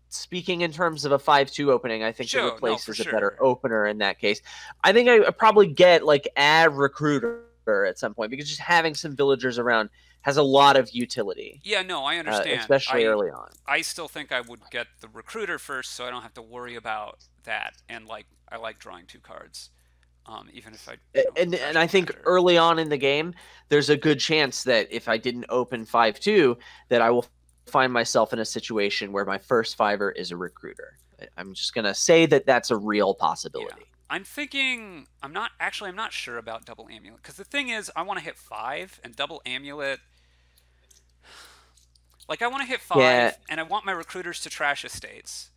Speaker 1: speaking in terms of a 5-2 opening. I think the Replace is a better opener in that case. I think I probably get like add Recruiter at some point, because just having some villagers around has a lot of utility.
Speaker 2: Yeah, no, I understand.
Speaker 1: Especially early on.
Speaker 2: I still think I would get the Recruiter first, so I don't have to worry about that. And like, I like drawing 2 cards, even if I.
Speaker 1: And I think early on in the game, there's a good chance that if I didn't open 5-2, that I will find myself in a situation where my first 5er is a Recruiter. I'm just gonna say that that's a real possibility.
Speaker 2: Yeah. I'm thinking, I'm not sure about double Amulet, because the thing is, I want to hit 5, and double Amulet, Like, I want to hit
Speaker 1: Yeah,
Speaker 2: 5, and I want my recruiters to trash estates.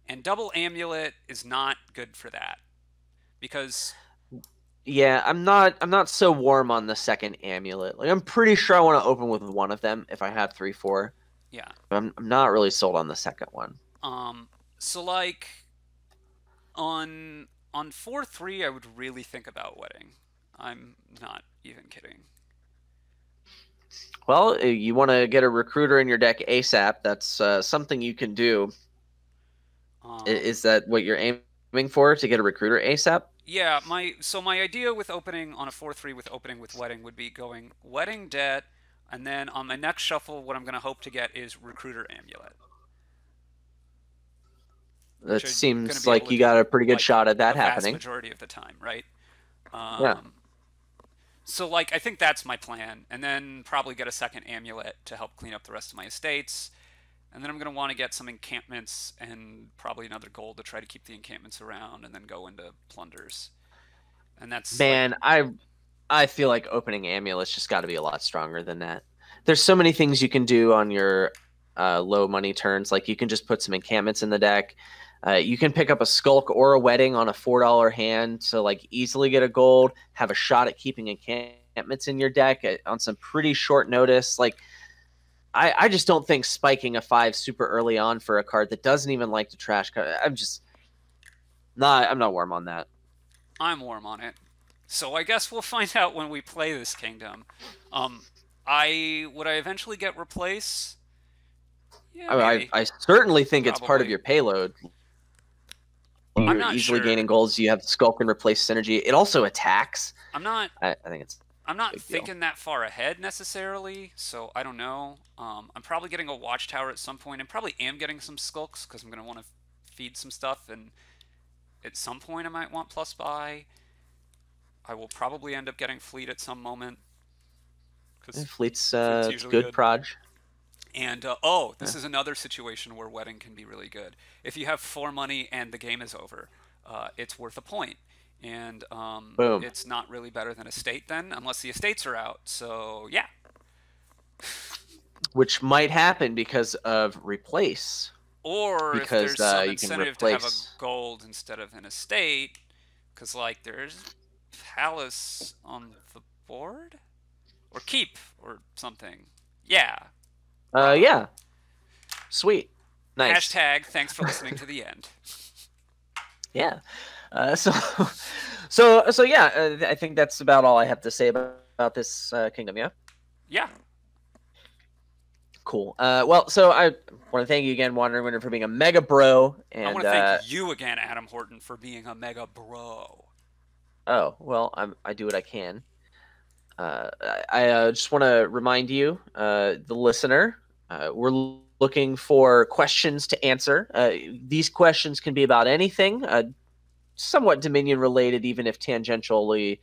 Speaker 2: And double Amulet is not good for that. Because,
Speaker 1: yeah, I'm not so warm on the second amulet. Like I'm pretty sure I want to open with one of them if I have 3/4.
Speaker 2: yeah.
Speaker 1: But I'm not really sold on the second one.
Speaker 2: Um, so, like, on 4/3, I would really think about wedding. I'm not even kidding.
Speaker 1: Well, you want to get a recruiter in your deck ASAP. That's something you can do.
Speaker 2: Um,
Speaker 1: Is that what you're aiming for, to get a recruiter ASAP?
Speaker 2: yeah, my idea with opening on a 4/3 with opening with wedding would be going wedding debt, and then on my next shuffle, what I'm going to hope to get is recruiter amulet, which
Speaker 1: That
Speaker 2: I'm going to
Speaker 1: seems
Speaker 2: be able
Speaker 1: like
Speaker 2: to
Speaker 1: you got
Speaker 2: do
Speaker 1: a pretty good
Speaker 2: like
Speaker 1: shot at
Speaker 2: the
Speaker 1: that
Speaker 2: vast
Speaker 1: happening.
Speaker 2: majority of the time, right?
Speaker 1: Yeah.
Speaker 2: Um, so like I think that's my plan, and then probably get a second amulet to help clean up the rest of my estates. And then I'm going to want to get some encampments and probably another gold to try to keep the encampments around, and then go into plunders. And that's like,
Speaker 1: Man, I feel like opening amulets just got to be a lot stronger than that. There's so many things you can do on your low money turns. Like you can just put some encampments in the deck. You can pick up a skulk or a wedding on a $4 hand to like easily get a gold. Have a shot at keeping encampments in your deck on some pretty short notice. Like I just don't think spiking a 5 super early on for a card that doesn't even like to trash. I'm not warm on that.
Speaker 2: I'm warm on it. So I guess we'll find out when we play this kingdom. Um, I eventually get replace? Yeah, maybe,
Speaker 1: I certainly think it's part of
Speaker 2: probably.
Speaker 1: your payload.
Speaker 2: I'm
Speaker 1: You're
Speaker 2: not
Speaker 1: easily
Speaker 2: sure.
Speaker 1: gaining golds. You have Skulk and Replace synergy. It also attacks.
Speaker 2: I'm not.
Speaker 1: I think it's
Speaker 2: I'm
Speaker 1: a
Speaker 2: not
Speaker 1: big deal.
Speaker 2: thinking that far ahead necessarily. So I don't know. I'm probably getting a Watchtower at some point, and probably am getting some skulks because I'm gonna want to feed some stuff, and at some point I might want plus buy. I will probably end up getting fleet at some moment because
Speaker 1: Fleet's
Speaker 2: fleet's usually
Speaker 1: good
Speaker 2: good.
Speaker 1: proj.
Speaker 2: And
Speaker 1: Yeah.
Speaker 2: this is another situation where wedding can be really good. If you have 4 money and the game is over, it's worth a point, and
Speaker 1: Boom.
Speaker 2: it's not really better than estate then, unless the estates are out. So yeah,
Speaker 1: Which might happen because of Replace.
Speaker 2: or if
Speaker 1: Because
Speaker 2: there's some
Speaker 1: you can
Speaker 2: incentive to have a
Speaker 1: replace.
Speaker 2: gold instead of an estate, because like there's palace on the board or keep or something. Yeah, rah.
Speaker 1: Yeah. Sweet. Nice.
Speaker 2: Hashtag thanks for listening to the end.
Speaker 1: Yeah. So, so yeah. I think that's about all I have to say about this kingdom. Yeah.
Speaker 2: Yeah.
Speaker 1: Cool. Well, so I want to thank you again, Wandering Winter, for being a mega bro. And
Speaker 2: I want to thank you again, Adam Horton, for being a mega bro.
Speaker 1: oh well, I do what I can. I just want to remind you, the listener, we're looking for questions to answer. These questions can be about anything, somewhat Dominion related, even if tangentially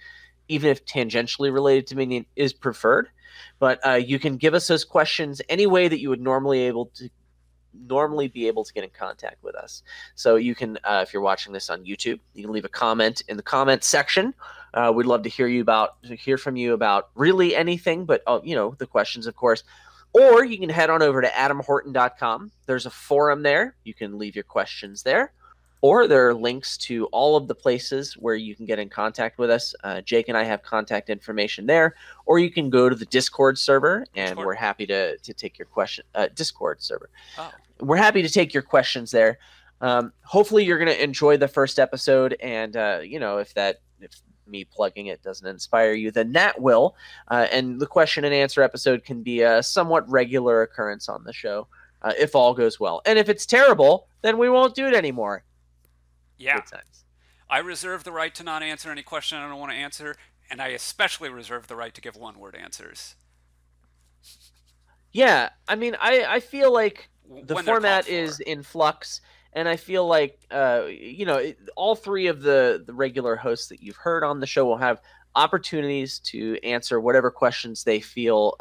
Speaker 1: related to Dominion is preferred. But you can give us those questions any way that you would normally be able to get in contact with us. So you can, if you're watching this on YouTube, you can leave a comment in the comment section. We'd love to hear from you about really anything, but the questions, of course. Or you can head on over to adamhorton.com. There's a forum there. You can leave your questions there. Or there are links to all of the places where you can get in contact with us. Jake and I have contact information there. Or you can go to the Discord server, and we're happy to take your question. Discord server.
Speaker 2: Oh.
Speaker 1: We're happy to take your questions there. Hopefully, you're going to enjoy the first episode, and if me plugging it doesn't inspire you, then that will. And the question and answer episode can be a somewhat regular occurrence on the show, if all goes well. And if it's terrible, then we won't do it anymore.
Speaker 2: Yeah. I reserve the right to not answer any question I don't want to answer, and I especially reserve the right to give one-word answers.
Speaker 1: Yeah, I mean, I feel like the format is in flux, and I feel like all three of the regular hosts that you've heard on the show will have opportunities to answer whatever questions they feel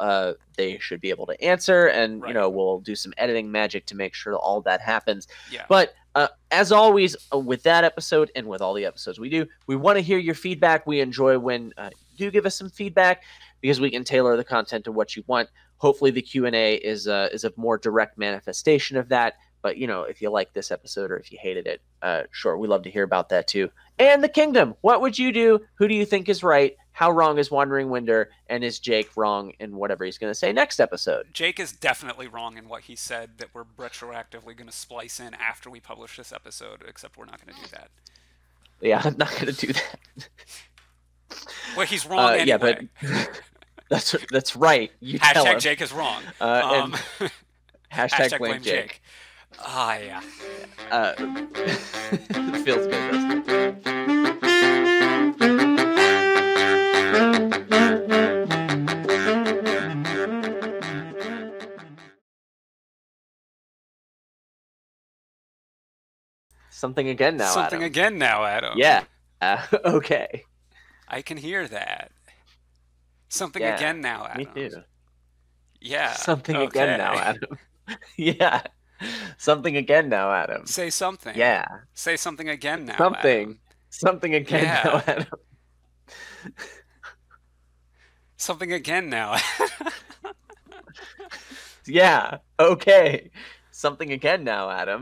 Speaker 1: they should be able to answer, and we'll do some editing magic to make sure all that happens.
Speaker 2: Yeah.
Speaker 1: But as always, with that episode and with all the episodes we do, we want to hear your feedback. We enjoy when you give us some feedback. because we can tailor the content to what you want. Hopefully the Q&A is a more direct manifestation of that. But, you know, if you like this episode or if you hated it, sure, we love to hear about that too. And the kingdom. What would you do? Who do you think is right? How wrong is Wandering Winder? And is Jake wrong in whatever he's going to say next episode?
Speaker 2: Jake is definitely wrong in what he said that we're retroactively going to splice in after we publish this episode, except we're not going to do that.
Speaker 1: Yeah, I'm not going to do that.
Speaker 2: Well, he's wrong anyway.
Speaker 1: Yeah, but that's right. You tell him.
Speaker 2: Jake is wrong.
Speaker 1: Hashtag blame Jake.
Speaker 2: Ah, yeah.
Speaker 1: Feels good, doesn't it? Something again now, Adam.
Speaker 2: Something again now, Adam.
Speaker 1: Yeah. Okay.
Speaker 2: I can hear that. Something again now, Adam.
Speaker 1: Me too.
Speaker 2: Yeah.
Speaker 1: Something again now, Adam. Yeah. Something again now, Adam.
Speaker 2: Say something.
Speaker 1: Yeah.
Speaker 2: Say something again now,
Speaker 1: something.
Speaker 2: Adam.
Speaker 1: Something again now, Adam.
Speaker 2: Something again now.
Speaker 1: Yeah. Okay. Something again now, Adam.